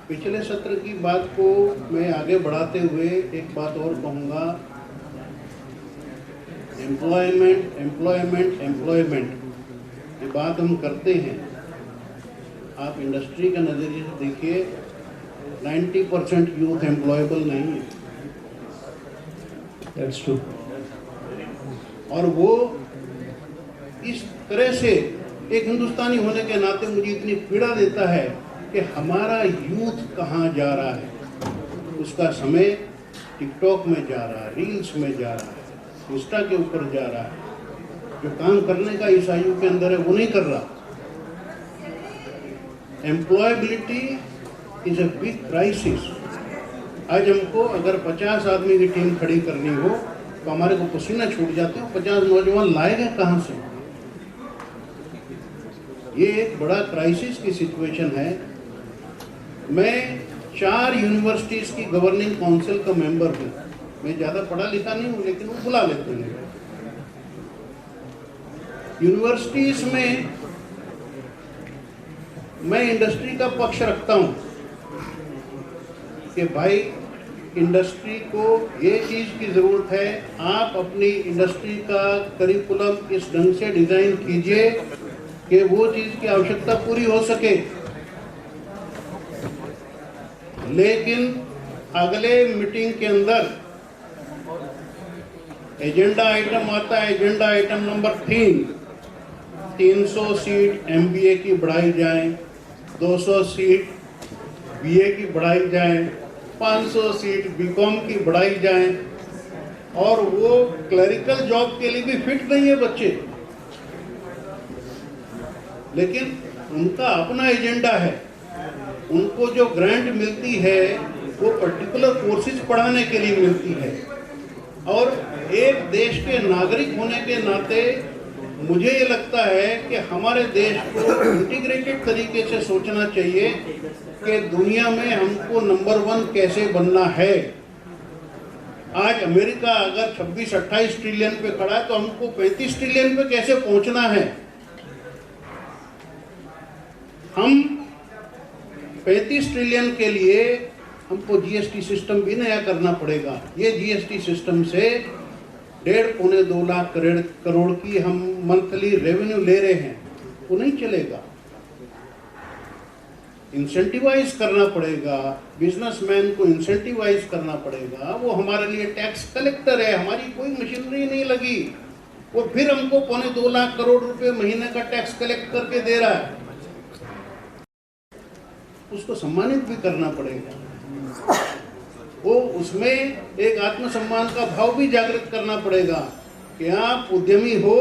पिछले सत्र की बात को मैं आगे बढ़ाते हुए एक बात और कहूँगा। एम्प्लॉयमेंट, एम्प्लॉयमेंट, एम्प्लॉयमेंट ये बात हम करते हैं। आप इंडस्ट्री के नज़रिए से देखिए, 90% यूथ एम्प्लॉयबल नहीं है। That's true. और वो इस तरह से एक हिंदुस्तानी होने के नाते मुझे इतनी पीड़ा देता है कि हमारा यूथ कहाँ जा रहा है। उसका समय टिकटॉक में जा रहा है, रील्स में जा रहा है, इंस्टा के ऊपर जा रहा है। जो काम करने का इस आयु के अंदर है वो नहीं कर रहा। Employability is a big crisis. आज हमको अगर 50 आदमी की टीम खड़ी करनी हो तो हमारे को पसीना छूट जाते हैं। 50 नौजवान लाएगा कहाँ से? ये एक बड़ा क्राइसिस की सिचुएशन है। मैं 4 यूनिवर्सिटीज़ की गवर्निंग काउंसिल का मेंबर हूँ। मैं ज़्यादा पढ़ा लिखा नहीं हूँ, लेकिन वो बुला लेते हैं। यूनिवर्सिटीज़ में मैं इंडस्ट्री का पक्ष रखता हूँ कि भाई इंडस्ट्री को ये चीज़ की ज़रूरत है, आप अपनी इंडस्ट्री का करिकुलम इस ढंग से डिज़ाइन कीजिए कि वो चीज़ की आवश्यकता पूरी हो सके। लेकिन अगले मीटिंग के अंदर एजेंडा आइटम आता है, agenda item number 300 seat MBA की बढ़ाई जाए, 200 सीट बीए की बढ़ाई जाए, 500 सीट बीकॉम की बढ़ाई जाए। और वो क्लरिकल जॉब के लिए भी फिट नहीं है बच्चे, लेकिन उनका अपना एजेंडा है। उनको जो ग्रांट मिलती है वो पर्टिकुलर कोर्सेज पढ़ाने के लिए मिलती है। और एक देश के नागरिक होने के नाते मुझे ये लगता है कि हमारे देश को इंटीग्रेटेड तरीके से सोचना चाहिए कि दुनिया में हमको नंबर 1 कैसे बनना है। आज अमेरिका अगर 26-28 ट्रिलियन पे खड़ा है तो हमको 35 ट्रिलियन पे कैसे पहुंचना है। हम 35 ट्रिलियन के लिए हमको जीएसटी सिस्टम भी नया करना पड़ेगा। ये जीएसटी सिस्टम से 1.5-2 लाख करोड़ की हम मंथली रेवेन्यू ले रहे हैं, वो नहीं चलेगा। इंसेंटिवाइज करना पड़ेगा, बिजनेसमैन को इंसेंटिवाइज करना पड़ेगा। वो हमारे लिए टैक्स कलेक्टर है, हमारी कोई मशीनरी नहीं लगी, वो फिर हमको 2.25 लाख करोड़ रुपए महीने का टैक्स कलेक्ट करके दे रहा है। उसको सम्मानित भी करना पड़ेगा। वो उसमें एक आत्मसम्मान का भाव भी जागृत करना पड़ेगा कि आप उद्यमी हो।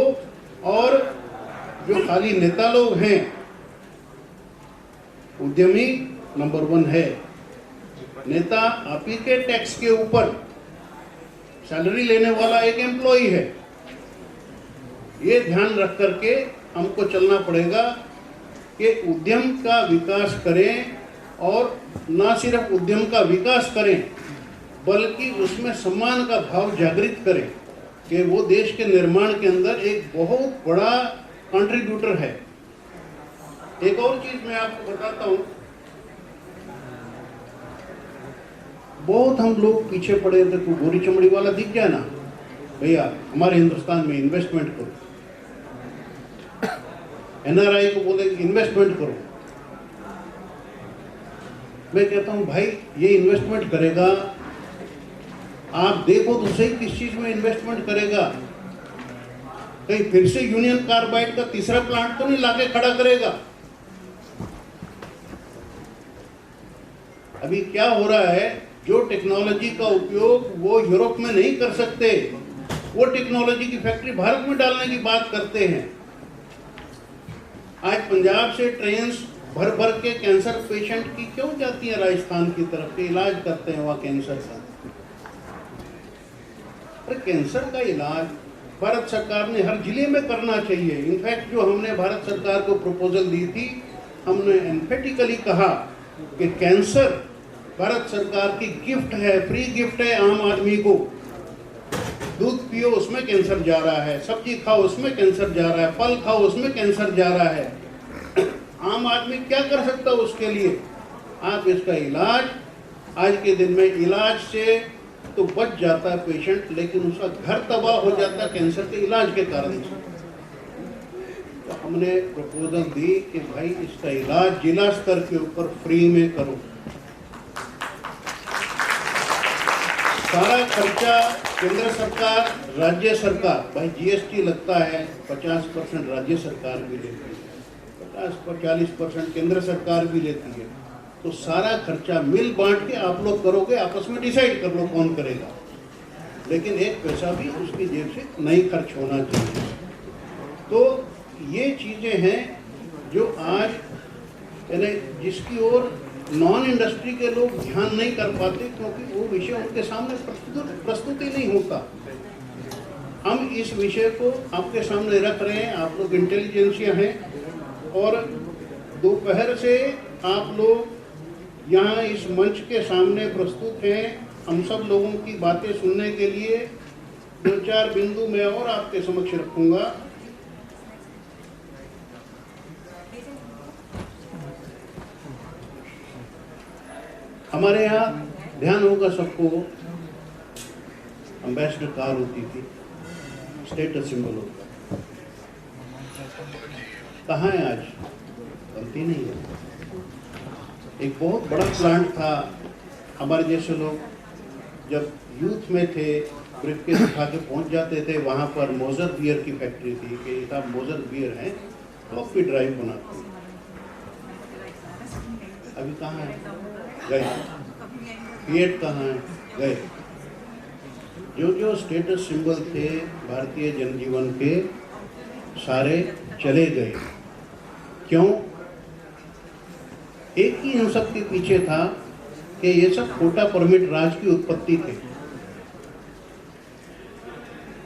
और जो खाली नेता लोग हैं, उद्यमी नंबर 1 है। नेता आप ही के टैक्स के ऊपर सैलरी लेने वाला एक एम्प्लॉई है। ये ध्यान रख करके हमको चलना पड़ेगा कि उद्यम का विकास करें, और ना सिर्फ उद्यम का विकास करें बल्कि उसमें सम्मान का भाव जागृत करें कि वो देश के निर्माण के अंदर एक बहुत बड़ा कंट्रीब्यूटर है। एक और चीज मैं आपको बताता हूं, बहुत हम लोग पीछे पड़े थे। तो गोरी चमड़ी वाला दिख गया ना, भैया हमारे हिंदुस्तान में इन्वेस्टमेंट करो, एनआरआई को बोले इन्वेस्टमेंट करो। मैं कहता हूं भाई ये इन्वेस्टमेंट करेगा, आप देखो तो सही किस चीज में इन्वेस्टमेंट करेगा। कहीं फिर से यूनियन कार्बाइड का तीसरा प्लांट तो नहीं लाके खड़ा करेगा। अभी क्या हो रहा है, जो टेक्नोलॉजी का उपयोग वो यूरोप में नहीं कर सकते, वो टेक्नोलॉजी की फैक्ट्री भारत में डालने की बात करते हैं। आज पंजाब से ट्रेन्स भर भर के कैंसर पेशेंट की क्यों जाती है राजस्थान की तरफ, के इलाज करते हैं वहाँ कैंसर का। अरे कैंसर का इलाज भारत सरकार ने हर जिले में करना चाहिए। इनफैक्ट जो हमने भारत सरकार को प्रपोजल दी थी, हमने एम्फेटिकली कहा कि कैंसर भारत सरकार की गिफ्ट है, फ्री गिफ्ट है आम आदमी को। दूध पियो उसमें कैंसर जा रहा है, सब्जी खाओ उसमें कैंसर जा रहा है, फल खाओ उसमें कैंसर जा रहा है। आम आदमी क्या कर सकता है उसके लिए? आप इसका इलाज, आज के दिन में इलाज से तो बच जाता है पेशेंट, लेकिन उसका घर तबाह हो जाता है कैंसर के इलाज के कारण से। तो हमने प्रपोजल दी कि भाई इसका इलाज जिला स्तर के ऊपर फ्री में करो। सारा खर्चा केंद्र सरकार, राज्य सरकार, भाई जीएसटी लगता है 50% राज्य सरकार भी लेती है, 50-40% केंद्र सरकार भी लेती है। तो सारा खर्चा मिल बांट के आप लोग करोगे, आपस में डिसाइड कर लो कौन करेगा, लेकिन एक पैसा भी उसकी जेब से नहीं खर्च होना चाहिए। तो ये चीज़ें हैं जो आज यानी जिसकी ओर नॉन इंडस्ट्री के लोग ध्यान नहीं कर पाते, क्योंकि वो विषय उनके सामने प्रस्तुति नहीं होता। हम इस विषय को आपके सामने रख रहे हैं, आप लोग इंटेलिजेंसिया हैं, और दोपहर से आप लोग यहाँ इस मंच के सामने प्रस्तुत हैं हम सब लोगों की बातें सुनने के लिए। 2-4 बिंदु मैं और आपके समक्ष रखूंगा। हमारे यहाँ ध्यान होगा सबको, एम्बेसडर कार होती थी, स्टेटस सिंबल होता, कहाँ है आज? बनती नहीं है। एक बहुत बड़ा प्लांट था, हमारे जैसे लोग जब यूथ में थे ब्रीफकेस उठा के पहुँच जाते थे वहाँ पर। मोजर बियर की फैक्ट्री थी कि साहब मोजर बियर है, कॉफी ड्राइव बनाते हैं। अभी कहाँ है? गए। फिएट कहाँ है? गए। जो जो स्टेटस सिंबल थे भारतीय जनजीवन के सारे चले गए। क्यों? एक ही इन सब के पीछे था कि ये सब कोटा परमिट राज की उत्पत्ति थे।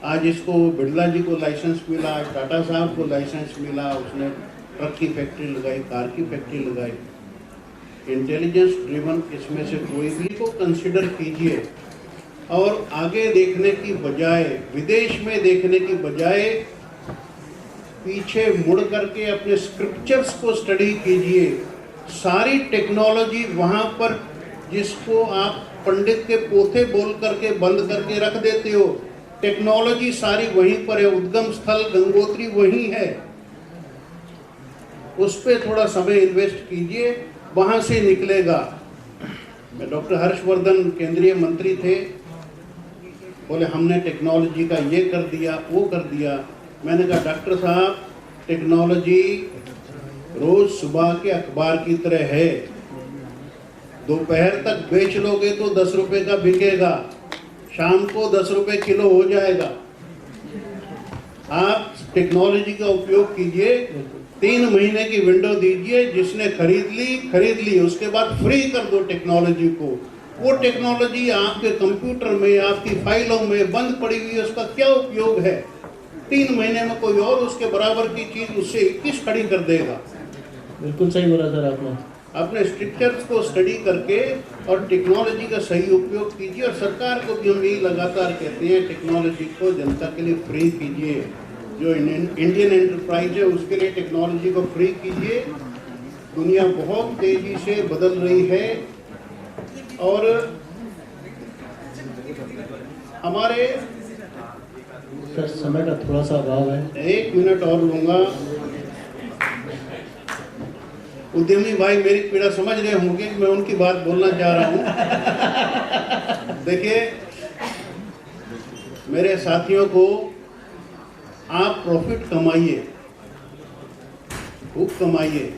आज इसको बिरला जी को लाइसेंस मिला, टाटा साहब को लाइसेंस मिला, उसने ट्रक की फैक्ट्री लगाई, कार की फैक्ट्री लगाई। इंटेलिजेंस ड्रिवन इसमें से कोई भी को कंसिडर कीजिए और आगे देखने की बजाय, विदेश में देखने की बजाय पीछे मुड़ करके अपने स्क्रिप्चर्स को स्टडी कीजिए। सारी टेक्नोलॉजी वहाँ पर, जिसको आप पंडित के पोथे बोल करके बंद करके रख देते हो, टेक्नोलॉजी सारी वहीं पर है। उद्गम स्थल गंगोत्री वहीं है, उस पर थोड़ा समय इन्वेस्ट कीजिए, वहाँ से निकलेगा। मैं डॉक्टर हर्षवर्धन केंद्रीय मंत्री थे, बोले हमने टेक्नोलॉजी का ये कर दिया, वो कर दिया। मैंने कहा डॉक्टर साहब, टेक्नोलॉजी रोज सुबह के अखबार की तरह है, दोपहर तक बेच लोगे तो 10 रुपए का बिकेगा, शाम को 10 रुपए किलो हो जाएगा। आप टेक्नोलॉजी का उपयोग कीजिए, 3 महीने की विंडो दीजिए, जिसने खरीद ली, उसके बाद फ्री कर दो टेक्नोलॉजी को। वो टेक्नोलॉजी आपके कंप्यूटर में, आपकी फाइलों में बंद पड़ी हुई है, उसका क्या उपयोग है? 3 महीने में कोई और उसके बराबर की चीज उससे 21 खड़ी कर देगा। बिल्कुल सही बोला सर आपने। अपने स्ट्रक्चर्स को स्टडी करके और टेक्नोलॉजी का सही उपयोग कीजिए। और सरकार को भी हम यही लगातार कहते हैं, टेक्नोलॉजी को जनता के लिए फ्री कीजिए। जो इंडियन एंटरप्राइज है उसके लिए टेक्नोलॉजी को फ्री कीजिए। दुनिया बहुत तेजी से बदल रही है और हमारे सर समय का थोड़ा सा अभाव है, 1 मिनट और लूंगा। उद्यमी भाई मेरी पीड़ा समझ रहे होंगे कि मैं उनकी बात बोलना चाह रहा हूं। देखिए मेरे साथियों को, आप प्रॉफिट कमाइए, खूब कमाइए।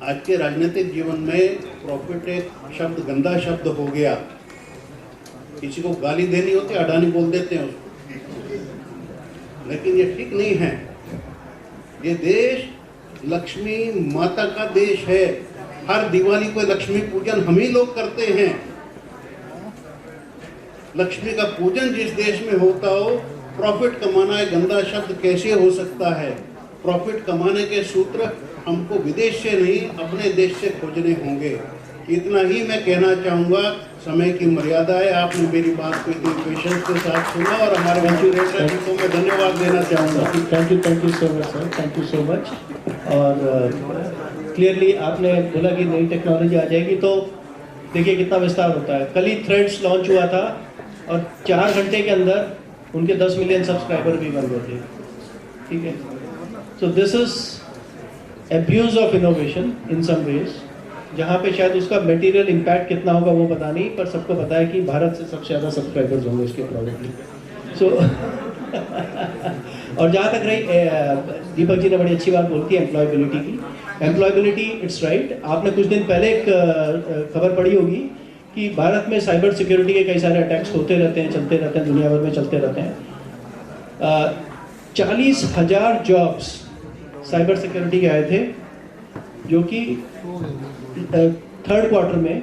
आज के राजनीतिक जीवन में प्रॉफिट एक शब्द, गंदा शब्द हो गया। किसी को गाली देनी होती है, अडानी बोल देते हैं उसको, लेकिन ये ठीक नहीं है। ये देश लक्ष्मी माता का देश है। हर दिवाली को लक्ष्मी पूजन हम ही लोग करते हैं। लक्ष्मी का पूजन जिस देश में होता हो, प्रॉफिट कमाना एक गंदा शब्द कैसे हो सकता है? प्रॉफिट कमाने के सूत्र हमको विदेश से नहीं, अपने देश से खोजने होंगे। इतना ही मैं कहना चाहूँगा। समय की मर्यादा है, आपने मेरी बात को इतनी पेशेंस के साथ सुना और हमारे मॉडरेटर जी को मैं धन्यवाद देना चाहूँगा। Thank you so much sir, thank you so much. और क्लियरली आपने बोला कि नई टेक्नोलॉजी आ जाएगी तो देखिए कितना विस्तार होता है। कल ही थ्रेड्स लॉन्च हुआ था और 4 घंटे के अंदर उनके 10 मिलियन सब्सक्राइबर भी बन गए थे। ठीक है, so this is abuse of innovation in some ways, जहाँ पे शायद उसका मटेरियल इम्पैक्ट कितना होगा वो पता नहीं, पर सबको पता है कि भारत से सबसे ज़्यादा सब्सक्राइबर्स होंगे इसके प्रोडक्ट में। सो और जहाँ तक रही, दीपक जी ने बड़ी अच्छी बात बोलती है एम्प्लॉयबिलिटी की। Employability, it's right. आपने कुछ दिन पहले एक खबर पढ़ी होगी कि भारत में साइबर सिक्योरिटी के कई सारे अटैक्स होते रहते हैं, चलते रहते हैं, दुनिया भर में चलते रहते हैं। 40,000 जॉब्स साइबर सिक्योरिटी के आए थे, जो कि 3rd क्वार्टर में,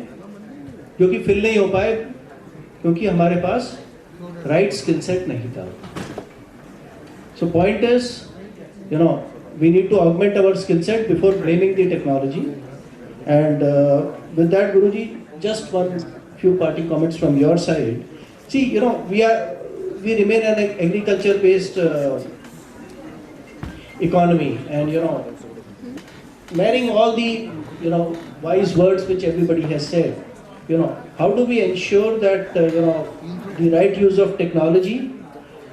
जो कि फिल नहीं हो पाए क्योंकि हमारे पास राइट स्किल सेट नहीं था। So point is, you know, we need to augment our skill set before blaming the technology. And with that, Guruji, just one few parting comments from your side. See, you know, we remain an agriculture-based economy, and you know, marrying all the, you know, wise words which everybody has said, you know, how do we ensure that you know, the right use of technology,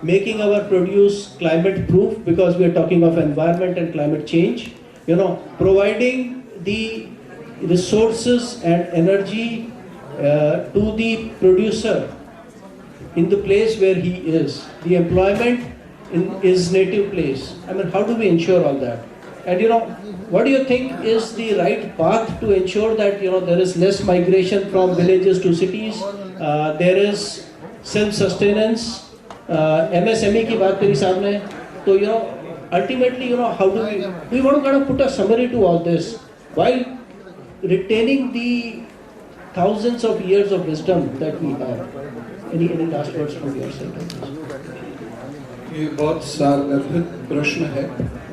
making our produce climate proof, because we are talking of environment and climate change, you know, providing the resources and energy to the producer in the place where he is, the employment in his native place. I mean, how do we ensure all that? And you know, what do you think is the right path to ensure that, you know, there is less migration from villages to cities, there is self-sustenance, MSME की बात करी साहब ने, तो you know, ultimately, you know, how do we want to kind of put a summary to all this while retaining the thousands of years of wisdom that we have. any last words from your side? ये बहुत सारगर्भित प्रश्न है।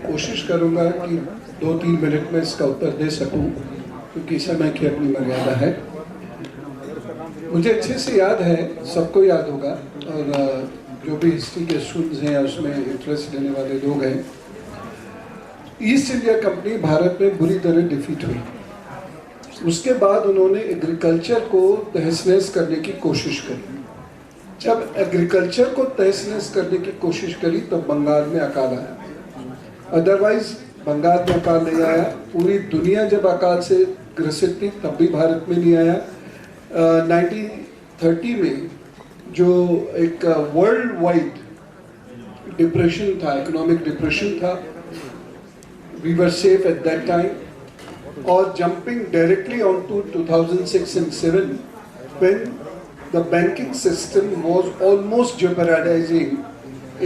कोशिश करूंगा कि 2-3 minute में इसका उत्तर दे सकूं, क्योंकि समय की अपनी मर्यादा है। मुझे अच्छे से याद है, सबको याद होगा, और जो भी हिस्ट्री के स्टूडेंट्स हैं या उसमें इंटरेस्ट लेने वाले लोग हैं, ईस्ट इंडिया कंपनी भारत में बुरी तरह डिफीट हुई। उसके बाद उन्होंने एग्रीकल्चर को तहस-नहस करने की कोशिश करी। जब एग्रीकल्चर को तहस-नहस करने की कोशिश करी तो बंगाल में अकाल आया। अदरवाइज बंगाल में अकाल नहीं आया। पूरी दुनिया जब अकाल से ग्रसित थी तब भी भारत में नहीं आया। 1930 में जो एक वर्ल्ड वाइड डिप्रेशन था, इकोनॉमिक डिप्रेशन था, we were safe at that time. और jumping directly onto 2006 and 2007, when the banking system was almost jeopardizing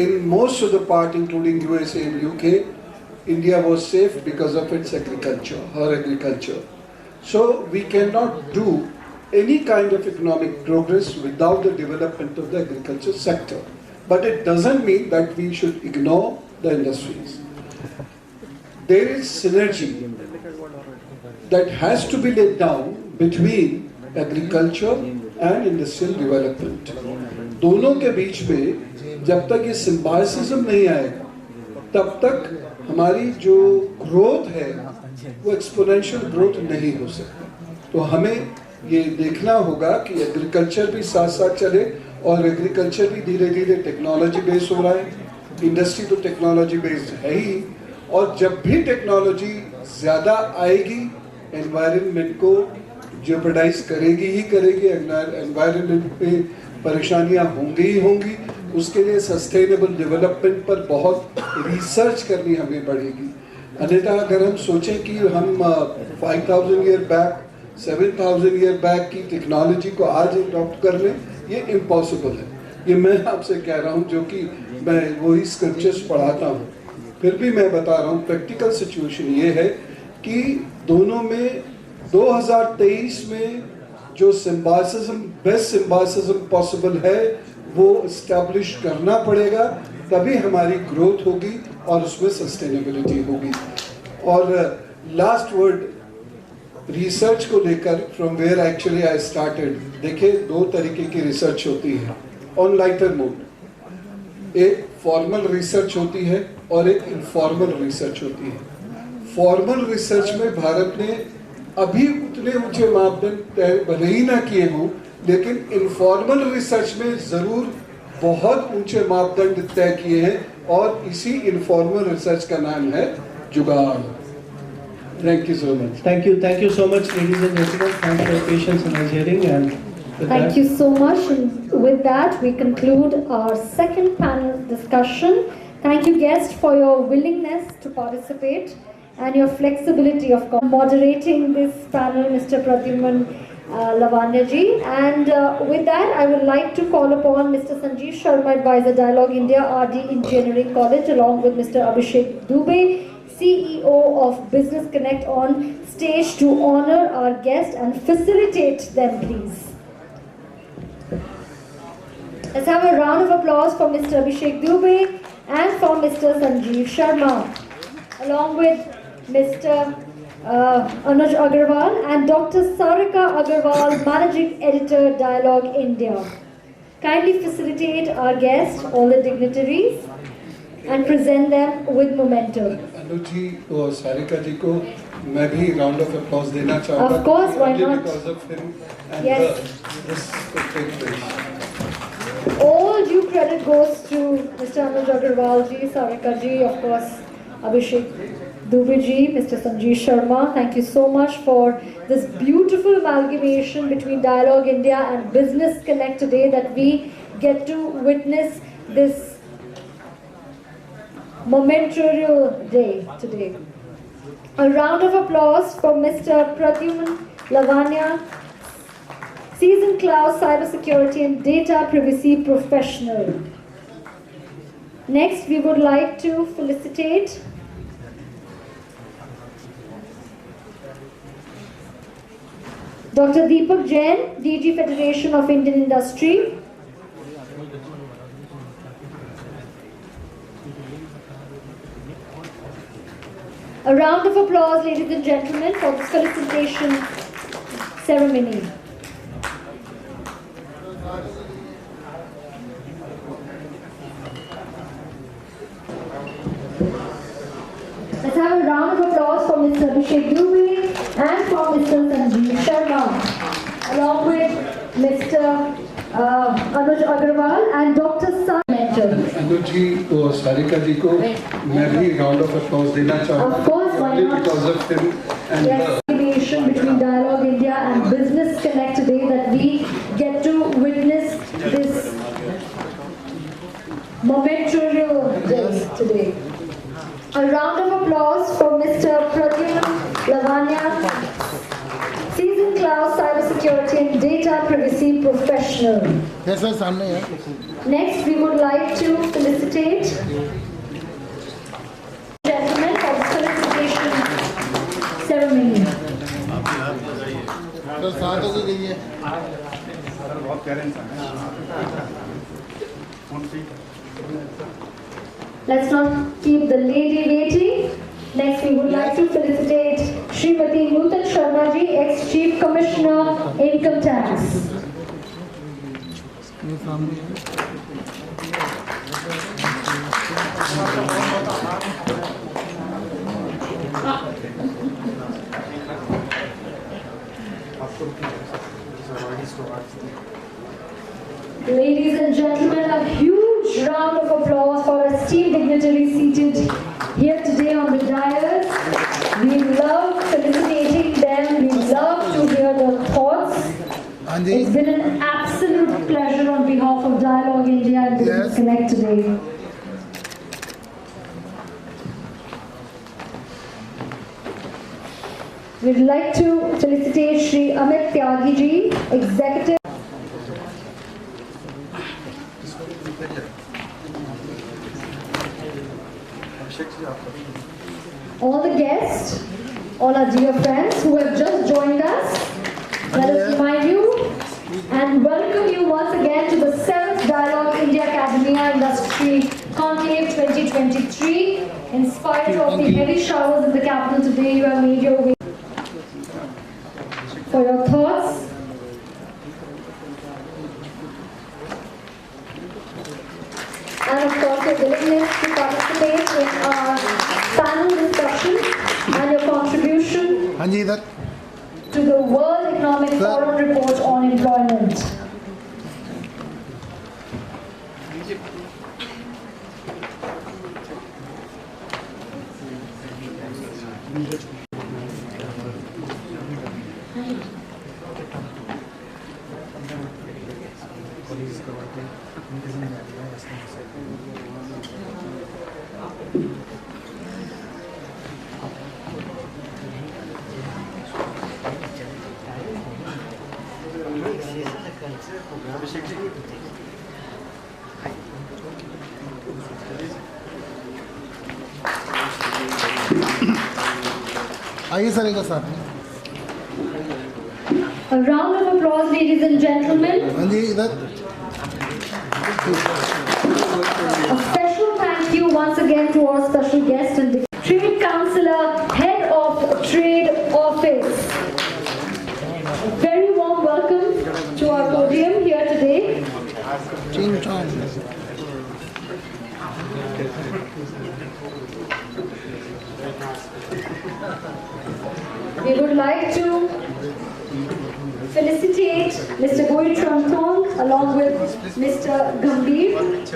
in most of the part, including USA and UK, India was safe because of its agriculture, her agriculture. So we cannot do any kind of economic progress without the development of the agriculture sector. But it doesn't mean that we should ignore the industries. There is synergy that has to be laid down between agriculture and industrial development. दोनों के बीच में जब तक ये सिम्बायोसिज्म नहीं आएगा तब तक हमारी जो ग्रोथ है वो एक्सपोनेंशियल ग्रोथ नहीं हो सकती। तो हमें ये देखना होगा कि एग्रीकल्चर भी साथ साथ चले, और एग्रीकल्चर भी धीरे धीरे टेक्नोलॉजी बेस्ड हो रहा है। इंडस्ट्री तो टेक्नोलॉजी बेस्ड है ही, और जब भी टेक्नोलॉजी ज़्यादा आएगी एनवायरनमेंट को जेपरडाइज करेगी ही करेगी, एनवायरनमेंट में परेशानियां होंगी ही होंगी। उसके लिए सस्टेनेबल डेवलपमेंट पर बहुत रिसर्च करनी हमें पड़ेगी। अन्यथा अगर हम सोचें कि हम 5000 ईयर बैक, 7000 ईयर बैक की टेक्नोलॉजी को आज अडॉप्ट कर लें, ये इम्पॉसिबल है। ये मैं आपसे कह रहा हूँ, जो कि मैं वही स्क्रिप्चर्स पढ़ाता हूँ। फिर भी मैं बता रहा हूँ, प्रैक्टिकल सिचुएशन ये है कि दोनों में 2023 में जो सिम्बायोसिज्म, बेस्ट सिम्बायोसिज्म पॉसिबल है, वो इस्टेब्लिश करना पड़ेगा, तभी हमारी ग्रोथ होगी और उसमें सस्टेनेबिलिटी होगी। और लास्ट वर्ड रिसर्च को लेकर, from where actually I started. देखिए, 2 तरीके की रिसर्च होती है ऑन लाइटर मोड। एक फॉर्मल रिसर्च होती है और एक इनफॉर्मल रिसर्च होती है। फॉर्मल रिसर्च में भारत ने अभी उतने ऊंचे मापदंड तय भले ही ना किए हों, लेकिन इनफॉर्मल रिसर्च में जरूर बहुत ऊंचे मापदंड तय किए हैं, और इसी इनफॉर्मल रिसर्च का नाम है जुगाड़। Thank you so much. Thank you so much, ladies and gentlemen. Thanks for your patience in our hearing, and with Thank that, you so much. And with that, we conclude our second panel discussion. Thank you, guests, for your willingness to participate and your flexibility of moderating this panel, Mr. Pradyuman Lavanya ji. And with that, I would like to call upon Mr. Sanjeev Sharma, Advisor Dialogue India, RD Engineering College, along with Mr. Abhishek Dubey, CEO of Business Connect, on stage to honor our guest and facilitate them, please. Let's have a round of applause for Mr. Abhishek Dubey and for Mr. Sanjeev Sharma, along with Mr. Anuj Agarwal and Dr. Sarika Agarwal, Managing Editor, Dialogue India. Kindly facilitate our guests, all the dignitaries, and present them with memento. अनुज जी और सारिका जी को मैं भी round of applause देना चाहूँगा। Of course, why not? Because of him and Yes. this place. All due credit goes to Mr. Anuj Agarwal ji, Sarika ji, of course, Abhishek Dubey ji, Mr. Sanjeev Sharma. Thank you so much for this beautiful amalgamation between Dialogue India and Business Connect today, that we get to witness this momentary day today. A round of applause for Mr. Pradyuman Lavanya, Seasoned Cloud Cybersecurity and Data Privacy Professional. Next, we would like to felicitate Dr. Deepak Jain, DG Federation of Indian Industry, A round of applause, ladies and gentlemen, for this felicitation ceremony. Let's have a round of applause for Mr. Abhishek Dubey and for Mr. Sanjeev Sharma, along with Mr. Anuj Agarwal and Dr. Sun Mentor. अनुज जी और सारिका जी को मैं भी round of applause देना चाहूँगा. Of course, why not? Because of him and Yes, affiliation between Dialogue India and Business Connect today, that we get to witness this momentous day today. A round of applause for Mr. Pradyuman Lavanya, seasoned class cybersecurity and data privacy professional. Yes, sir, सामने है. Next, we would like to felicitate gentlemen for the felicitation ceremony. तो साथ हो गई है. Let's not keep the lady waiting. Next, we would like to felicitate Srimati Nutan Sharma ji, ex-Chief Commissioner, Income Tax. ये सामने है. Ladies and gentlemen, a huge round of applause for our esteemed dignitaries seated here today on the dais. We love felicitating them. We love to hear their thoughts. हाँ जी. It's been an absolute pleasure on behalf of Dialogue India and Business Yes. Connect today. We'd like to felicitate Shri Amit Tyagi ji, Executive. All the guests, all our dear friends who have just joined us, let us remind you and welcome you once again to the 7th Dialogue India Academia Industry Conclave 2023. In spite of the heavy showers in the capital today, you have made your way for your thoughts. And of course, your willingness to participate in our panel discussion and your contribution हाँ जी इधर. to the World Economic Forum report on employment. आइए sir एक साथ में. A round of applause, ladies and gentlemen. हाँ जी इधर. A special thank you once again to our special guest and Trade Councillor, Head of Trade Office. A very warm welcome to our podium here today. Ching chong. We would like to felicitate Mr. Goy Trantong along with Mr. Gambhir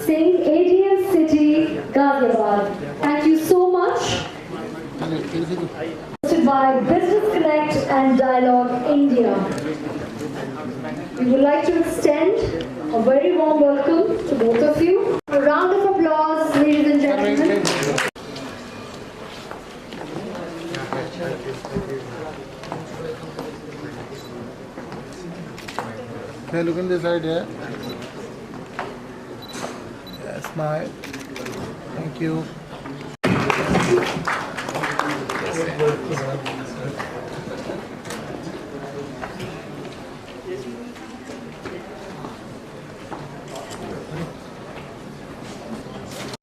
Singh, ADM City, Ghaziabad. Thank you so much. Hosted by Business Connect and Dialogue India. We would like to extend a very warm welcome to both of you. A round of applause, ladies and gentlemen. Hey, look in this side here. Yes, smile. Thank you.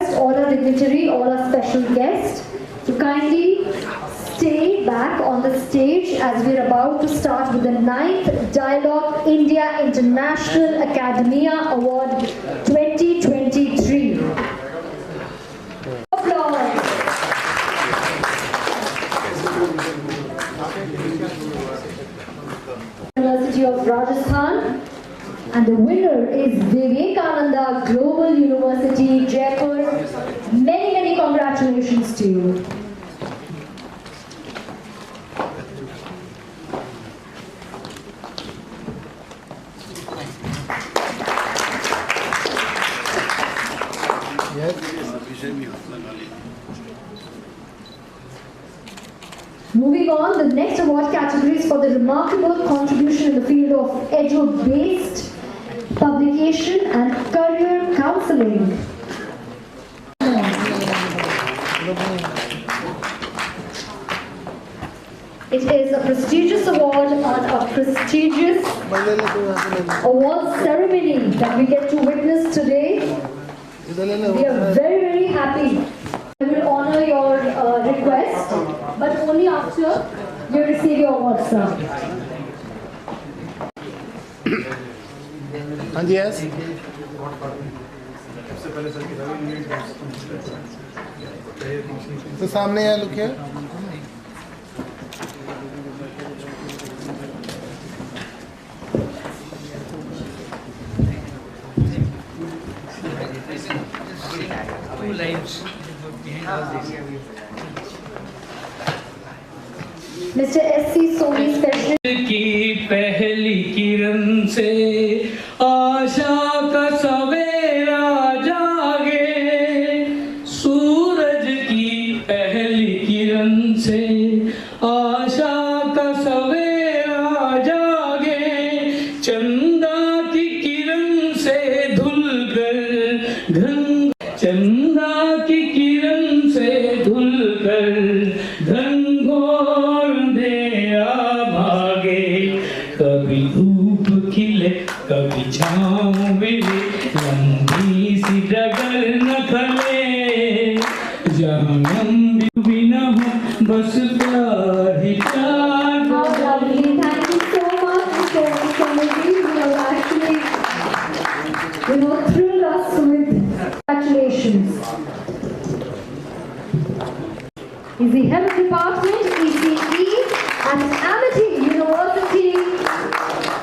All our dignitary, all our special guests to on the stage as we're about to start with the 9th Dialogue India International Academia Award 2023. Applause. University of Rajasthan, and the winner is Vivekananda Global University, Jaipur. Many congratulations to you. Moving on, the next award category is for the remarkable contribution in the field of edu-based publication and career counseling. It is a prestigious award on a prestigious award ceremony that we get to witness today. We are very happy. I will honor your request, but only after you receive your award, sir. And yes. तो सामने है look here. Two lines Mr. S.C. Soni, special. की पहली किरण से आशा का सवेरा जागे, सूरज की पहली किरण से आशा का सवेरा जागे, चंदा की किरण से धुलकर घन, चंदा की किरण से धुलकर घनघोर अंधेरा भागे, कभी धूप खिले कभी छाँव मिले, लंबी सी डगर न खले, जहाँ लंबी भी न हो बस प्यार ही प्यार। How lovely. Thank you so much, Mr. Soni. You have actually, thrilled us with congratulations. He's the head of department, ECE, at Amity University,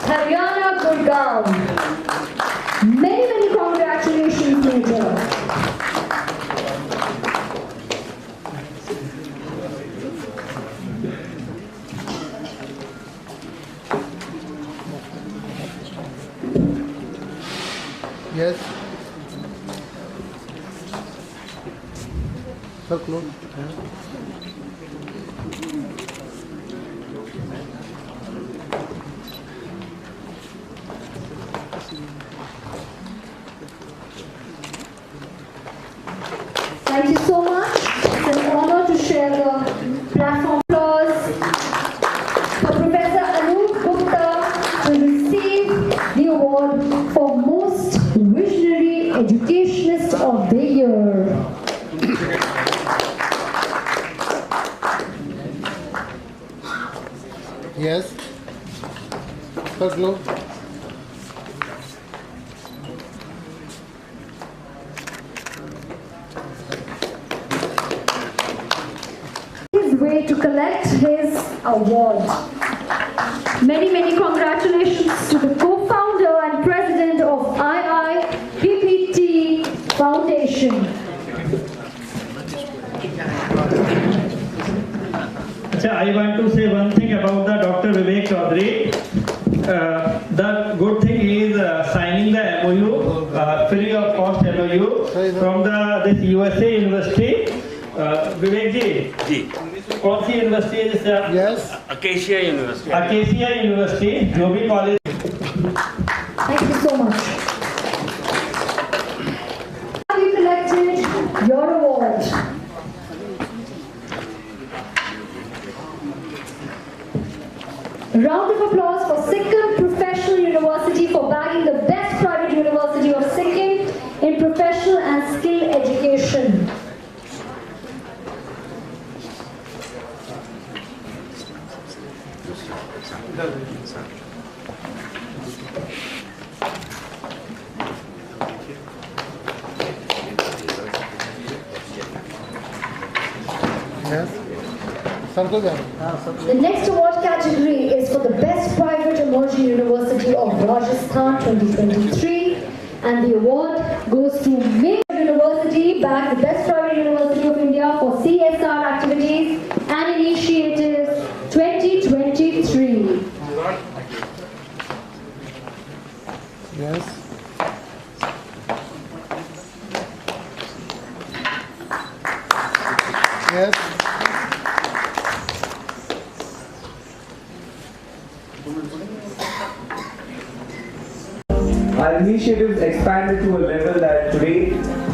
Haryana, Gurgaon. Many congratulations, Major. Yes. Sir, close. Thank you so much. It's an honor to share the platform. Applause for Professor Anup Gupta to receive the award for Most Visionary Educationist of the Year. Yes. Sir, close. His way to collect his award. Many congratulations to the co-founder and president of IIPPT Foundation. I want to say one thing about the Dr. Vivek Chaudhary. The good thing is signing the MOU, free of cost MOU from this USA University. Vivek ji, कौन सी university है जिससे आप? Yes. Acacia university जो भी college. Thank you so much. Have you collected your award? Round of applause for Sikkim Professional University for bagging the Best Private University of Sikkim in Professional and Skill Education. Circle जाए. The next award category is for the Best Private Emerging University of Rajasthan 2023, and the award goes to Ming University, back the Best Private University of India for CSR activities and initiatives 2023. Yes. Yes. Our initiatives expanded to a level that today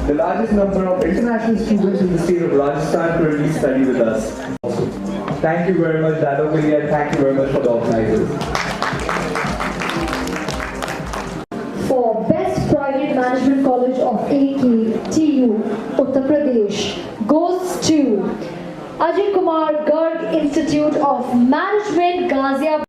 the largest number of international students in the state of Rajasthan currently study with us. Thank you very much, Dadovili, and thank you very much for the organizers. For Best Private Management College of AKTU, Uttar Pradesh, goes to Ajay Kumar Garg Institute of Management, Ghaziabad.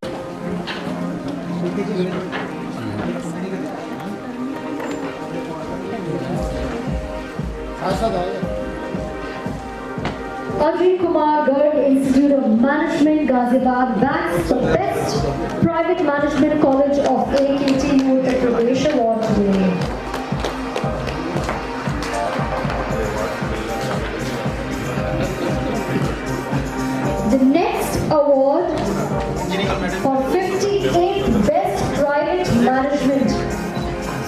Ajay Kumar Garg Institute of Management, Ghaziabad backs the Best Private Management College of AKTU Uttar Pradesh award today. The next award for 58th Best Private Management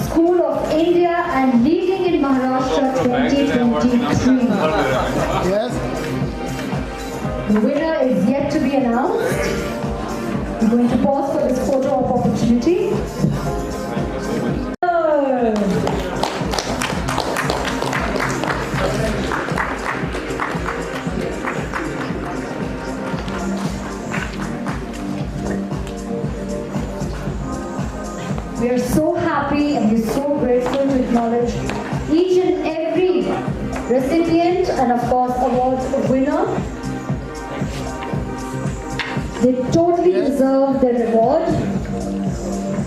School of India and Leading in Maharashtra 2023. Yes. The winner is yet to be announced. I'm going to pause for this photo op opportunity. We are so happy and we're so grateful to acknowledge each and every recipient and of course awards winner. They totally deserve their reward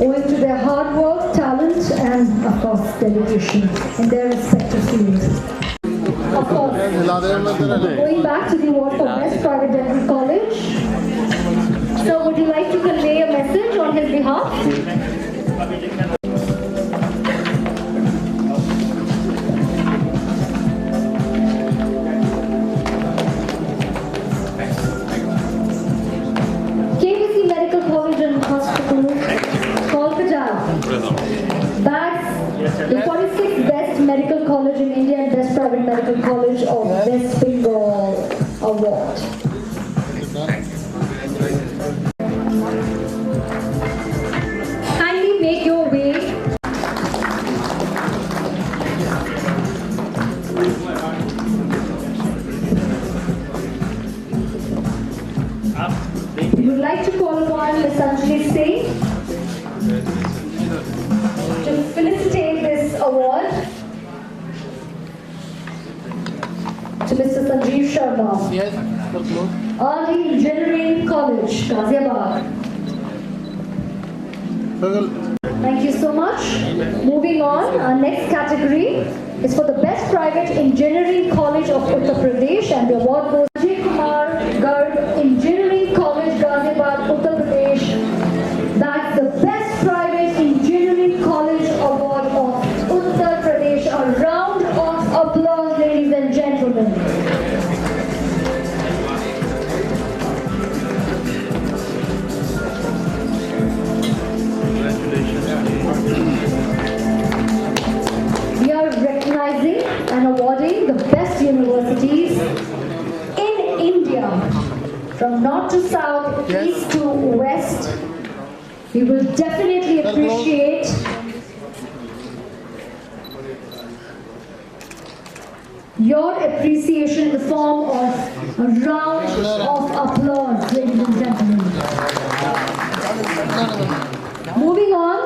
owing to their hard work, talent and of course dedication in their respective fields. Of course, going back to the award for Best Private Dental College. So would you like to convey a message on his behalf? KBC Medical College and Hospital, Kolkata, bags the 46th Best Medical College in India and Best Private Medical College of West Bengal award. Kindly make your way we would like to call upon Ms. Anjali Singh to felicitate this award to Mr. Sanjeev Sharma. Yes. Early Engineering College, Ghaziabad. Thank you so much. Moving on, our next category is for the Best Private Engineering College of Uttar Pradesh, and the award goes to Ajay Kumar Garg Engineering College, Ghaziabad, Uttar Pradesh. That's the Best Private Engineering College Award of Uttar Pradesh. A round of applause, ladies and gentlemen. We are recognizing and awarding the best universities in India, from north to south, east to west. We will definitely appreciate your appreciation in the form of a round of applause, ladies and gentlemen. Moving on,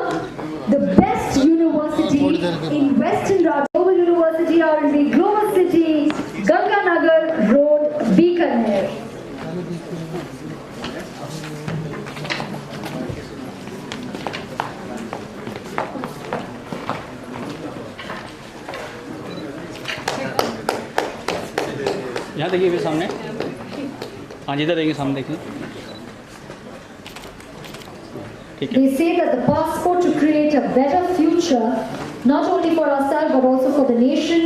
the best university in Western Rajasthan, Global University R&D, Global City, Ganganagar Road, Bikaner. यहाँ देखिए सामने हाँ जिधर रहेंगे सामने देखें ठीक है They say that the passport to create a better future, not only for ourselves but also for the nation,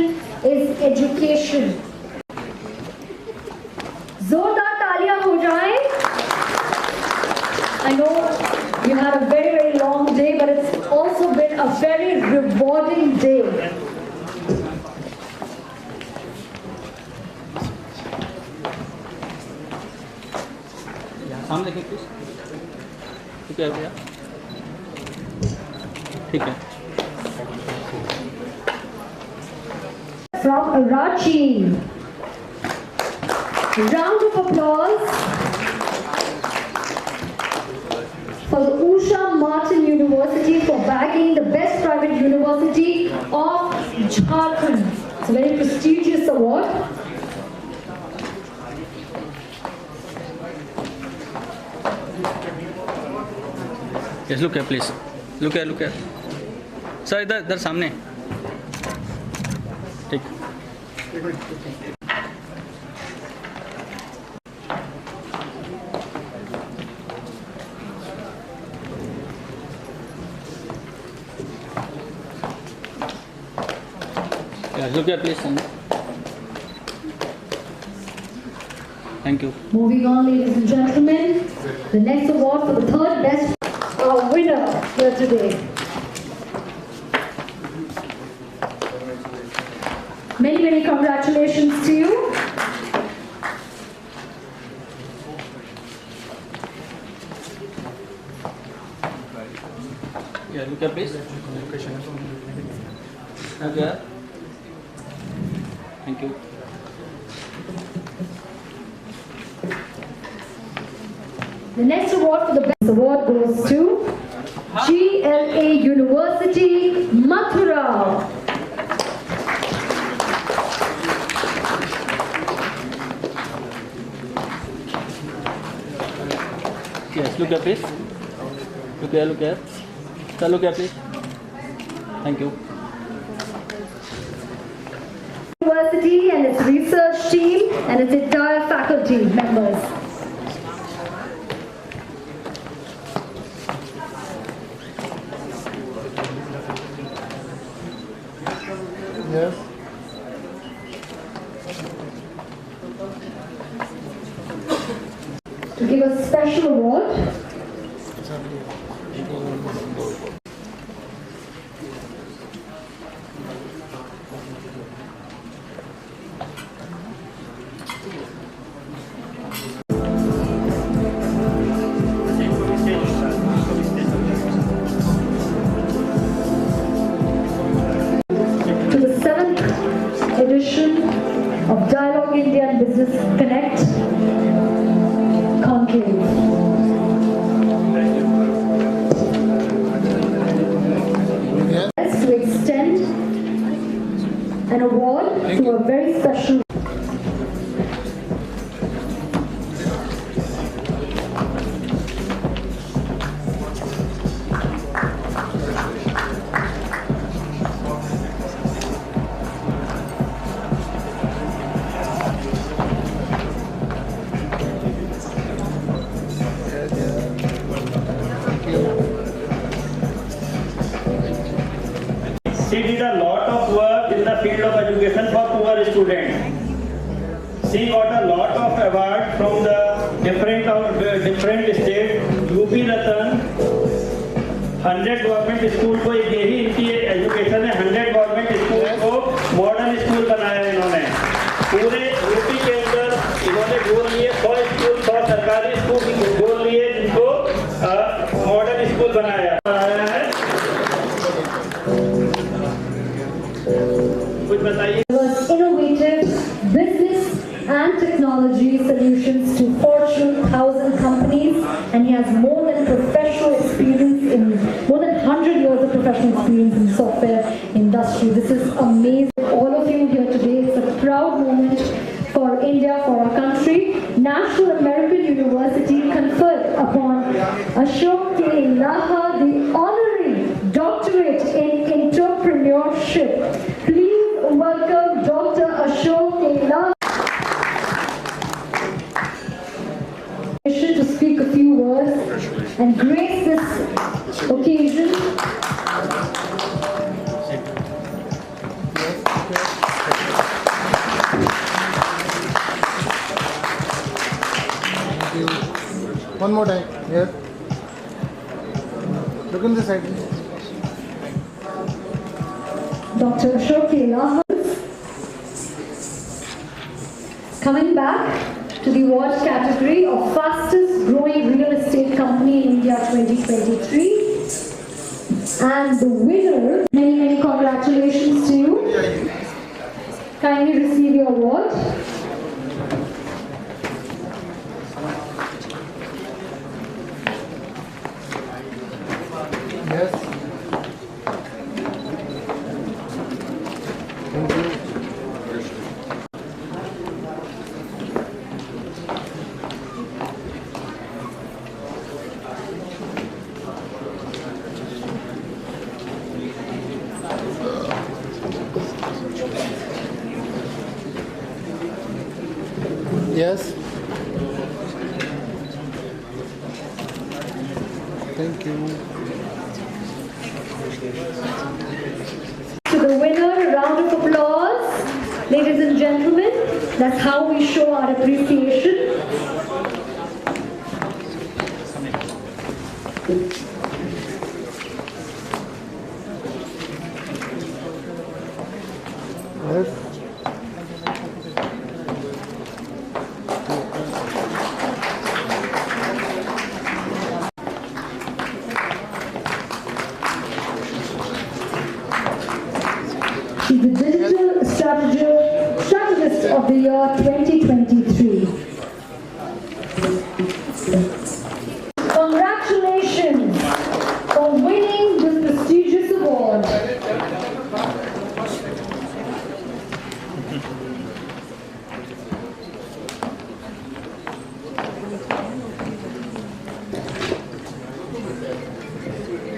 is education. जोरदार तालियां हो जाएं. I know you had a very, very long day, but it's also been a very rewarding day. सामने देखें please ठीक है भैया ठीक है From Ranchi. Round of applause for the Usha Martin University for bagging the best private university of Jharkhand. It's a very prestigious award. Yes, look here, please. Look here, look here. Sir, इधर सामने. ठीक. Yes, look here, please. Thank you. Moving on, ladies and gentlemen, the next award for the third best winner here today. Many, many congratulations to you. Yeah, look here, please. Okay. Thank you. The next award for the best award goes to GLA University, Mathura. Yes, look here, please. Look here, look here. Sir, look here, please. Thank you. University and its research team and its entire faculty members. Yes. To give a special award to the 7th edition of Dialogue India and Business Connect Conclave. To extend an award to a very special She did a lot of work in the field of education for poor students. She got a lot of awards from the different states. UP Ratan, 100 government school को यही इनकी education है. 100 government school को modern school बनाया इन्होंने. पूरे UP के अंदर इन्होंने गोल लिए 100 स्कूल 100 सरकारी स्कूल गोल लिए जिनको मॉडर्न स्कूल बनाया है. कुछ बताइए. innovative business and technology solutions to Fortune 1000 companies, and he has more than 100 years of professional experience in software industry. This is amazing. All of you here today, it's a proud moment for India, for our country. National American University conferred upon Ashok K. Laha the honorary doctorate in entrepreneurship. Please welcome Dr. Ashok K. Laha. and grace this occasion. One more time. Yes. Look on this side. Dr. Ashok Kela. Coming back to the award category of fastest growing real estate company in India 2023. And the winner, many congratulations to you. Kindly receive your award. Yes. Thank you. Yes. Thank you. To the winner, a round of applause. Ladies and gentlemen, that's how we show our appreciation. Yes. She's the Digital Strategist of the Year 2023. Congratulations for winning this prestigious award.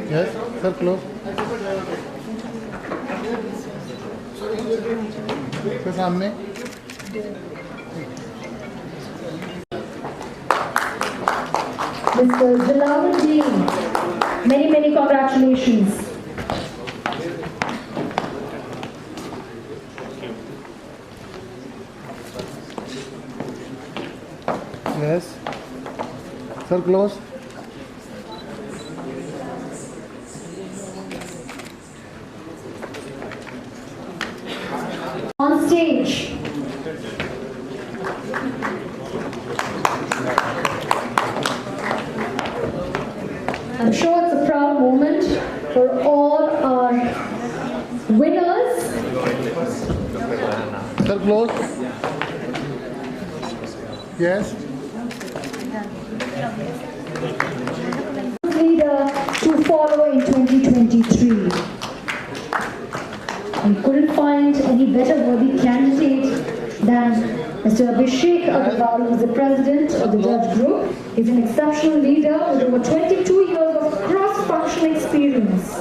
Yes. Sir, close. Sir सामने Mr. Jalaluddin, many congratulations. Yes. Sir, close. On stage. I'm sure it's a proud moment for all our winners. Sir, close. Yes. Leader to follow in 2023. We couldn't find any better worthy candidate than Mr. Abhishek Agarwal, who is the president of the Judge Group. He's an exceptional leader with over 22 years of cross-functional experience.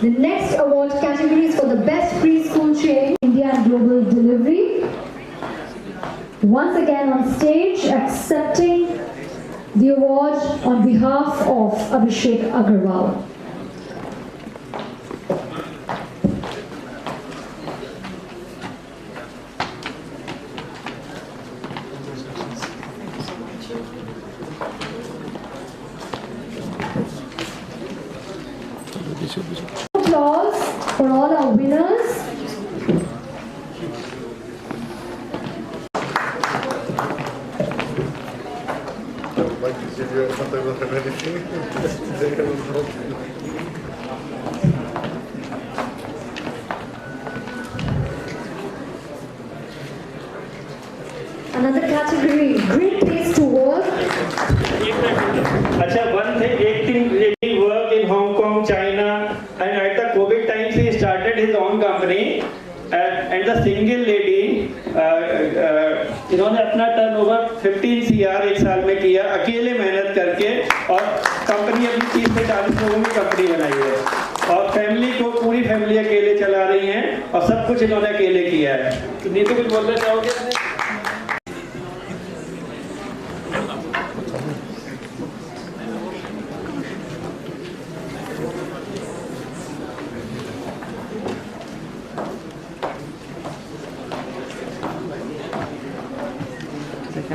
The next award category is for the best preschool chain, India and Global Delivery. Once again on stage, accepting the award on behalf of Abhishek Agarwal. Applause for all our winners. Another category, great place to work. One thing, he worked in Hong Kong, China, and at the COVID times he started his own company. And the single lady, इन्होंने अपना turnover 15 CR एक साल में किया, अकेले मेहनत करके, और कंपनी अभी 30 से 40 लोगों की कंपनी बनाई है, और फैमिली को पूरी फैमिली अकेले चला रही हैं, और सब कुछ इन्होंने अकेले किया है। तो नीतू कुछ बोलना चाहोगे?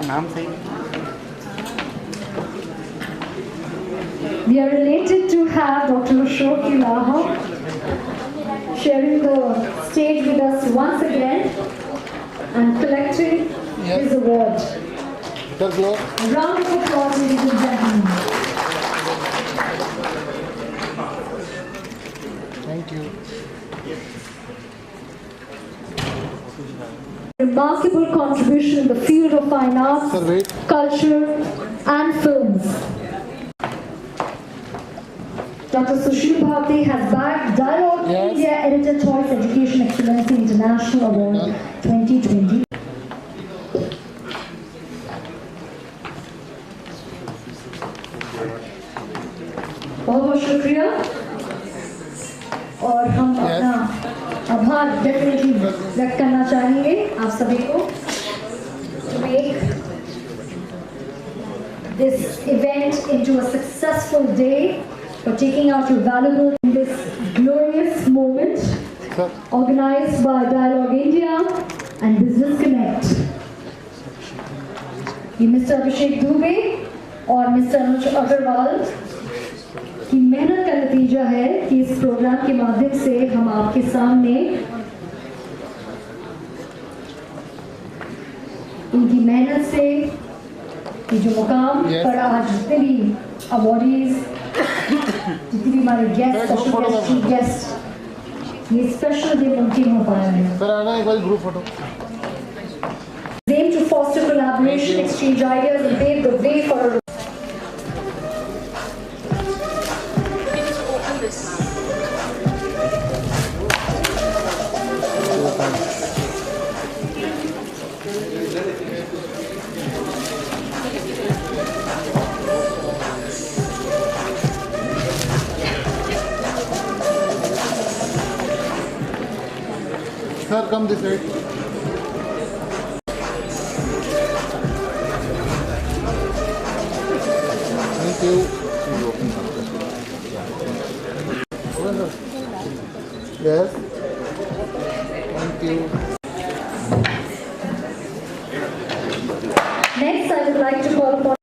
नाम सही We are elated to have Dr. Ashok Ilaha sharing the stage with us once again and collecting his award. A round of applause, ladies and gentlemen. Thank you. Remarkable contribution in the field of fine arts, culture and films. Dr. Sushil Bharti has bagged Dialogue India Editor Choice Education Excellence International Award 2020. बहुत बहुत शुक्रिया और हम अपना आभार definitely व्यक्त करना चाहेंगे आप सभी को to make this event into a successful day, for taking out your valuable in this glorious moment organized by Dialogue India and Business Connect. ये मिस्टर अभिषेक दुबे और मिस्टर अनुज अग्रवाल की मेहनत का नतीजा है कि इस प्रोग्राम के माध्यम से हम आपके सामने इनकी मेहनत से ये जो मुकाम पर आज जितने भी अवॉर्डीज जितने भी हमारे गेस्ट गेस्ट ये स्पेशल डे मुमकिन हो पाया है। सर आना एक बार group photo. Aim to foster collaboration, exchange ideas, and pave the way for a Sir, come this way. Thank you. Yes. Thank you. Next, I would like to call upon.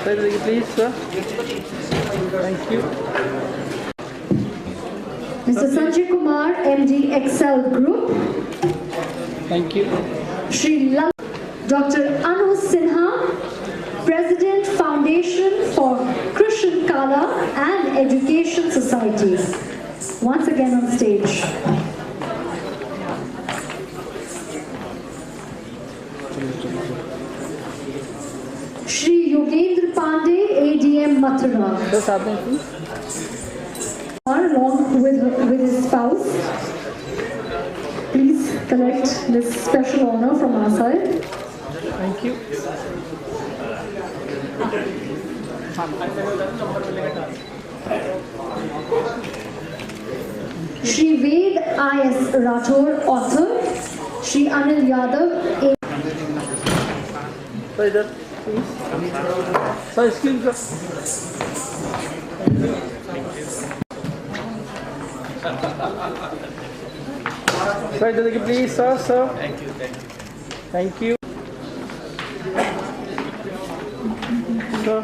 Sir, please, sir. Thank you. Mr. Sanjay Kumar, MD Excel Group. Thank you. Shri Dr. Anu Sinha, President Foundation for Krishan Kala and Education Society. Once again on stage. Shri Yogendra Pandey, ADM Mathura. Sir, साथ में please. Along with his spouse. Please collect this special honor from our side. Thank you. Shri Ved I.S. Rathore, author. Shri Anil Yadav. Sir, इधर please. Sir, screen sir. Sir, इधर देखिए please, sir, sir. Thank you, thank you. Thank you. Sir.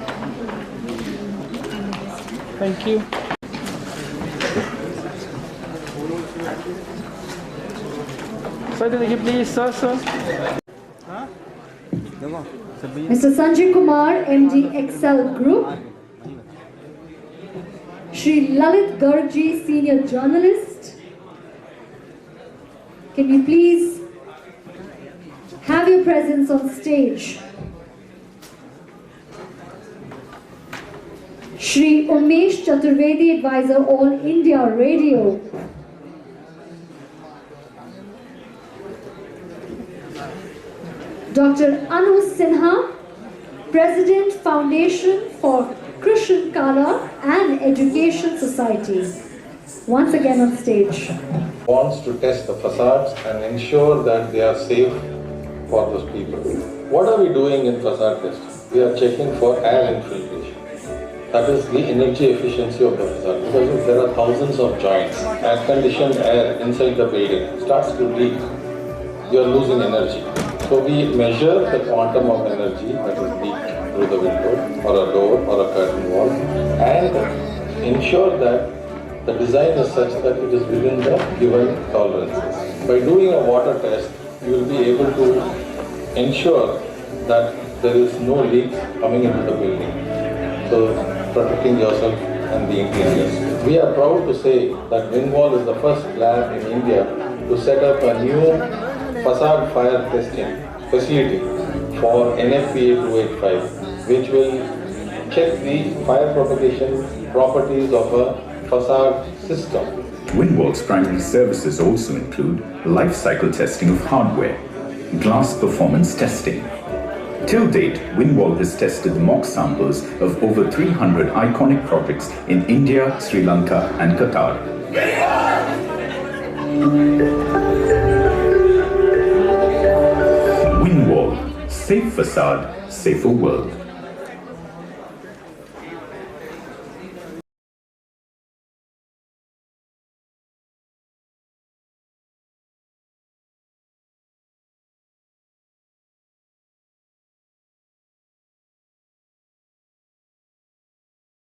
Thank you. Sir, इधर देखिए please, sir, sir. Mr. Sanjay Kumar, MD Excel Group. Shri Lalit Gargji, Senior Journalist. Can you please have your presence on stage? Shri Umesh Chaturvedi, Advisor, All India Radio. Dr. Anu Sinha, President Foundation for Krishan Kala and Education Society. Once again on stage. Wants to test the facades and ensure that they are safe for those people. What are we doing in facade test? We are checking for air infiltration. That is the energy efficiency of the facade. Because if there are thousands of joints, air-conditioned air inside the building starts to leak. you are losing energy. So we measure the quantum of energy that is leaked through the window or a door or a curtain wall and ensure that the design is such that it is within the given tolerances. By doing a water test, you will be able to ensure that there is no leaks coming into the building. So protecting yourself and the interiors. We are proud to say that Wingwall is the first lab in India to set up a new facade fire testing facility for NFPA 285, which will check the fire propagation properties of a facade system. Wingwall's primary services also include life cycle testing of hardware, glass performance testing. Till date, Wingwall has tested mock samples of over 300 iconic projects in India, Sri Lanka and Qatar. Wingwall, safe facade, safer world.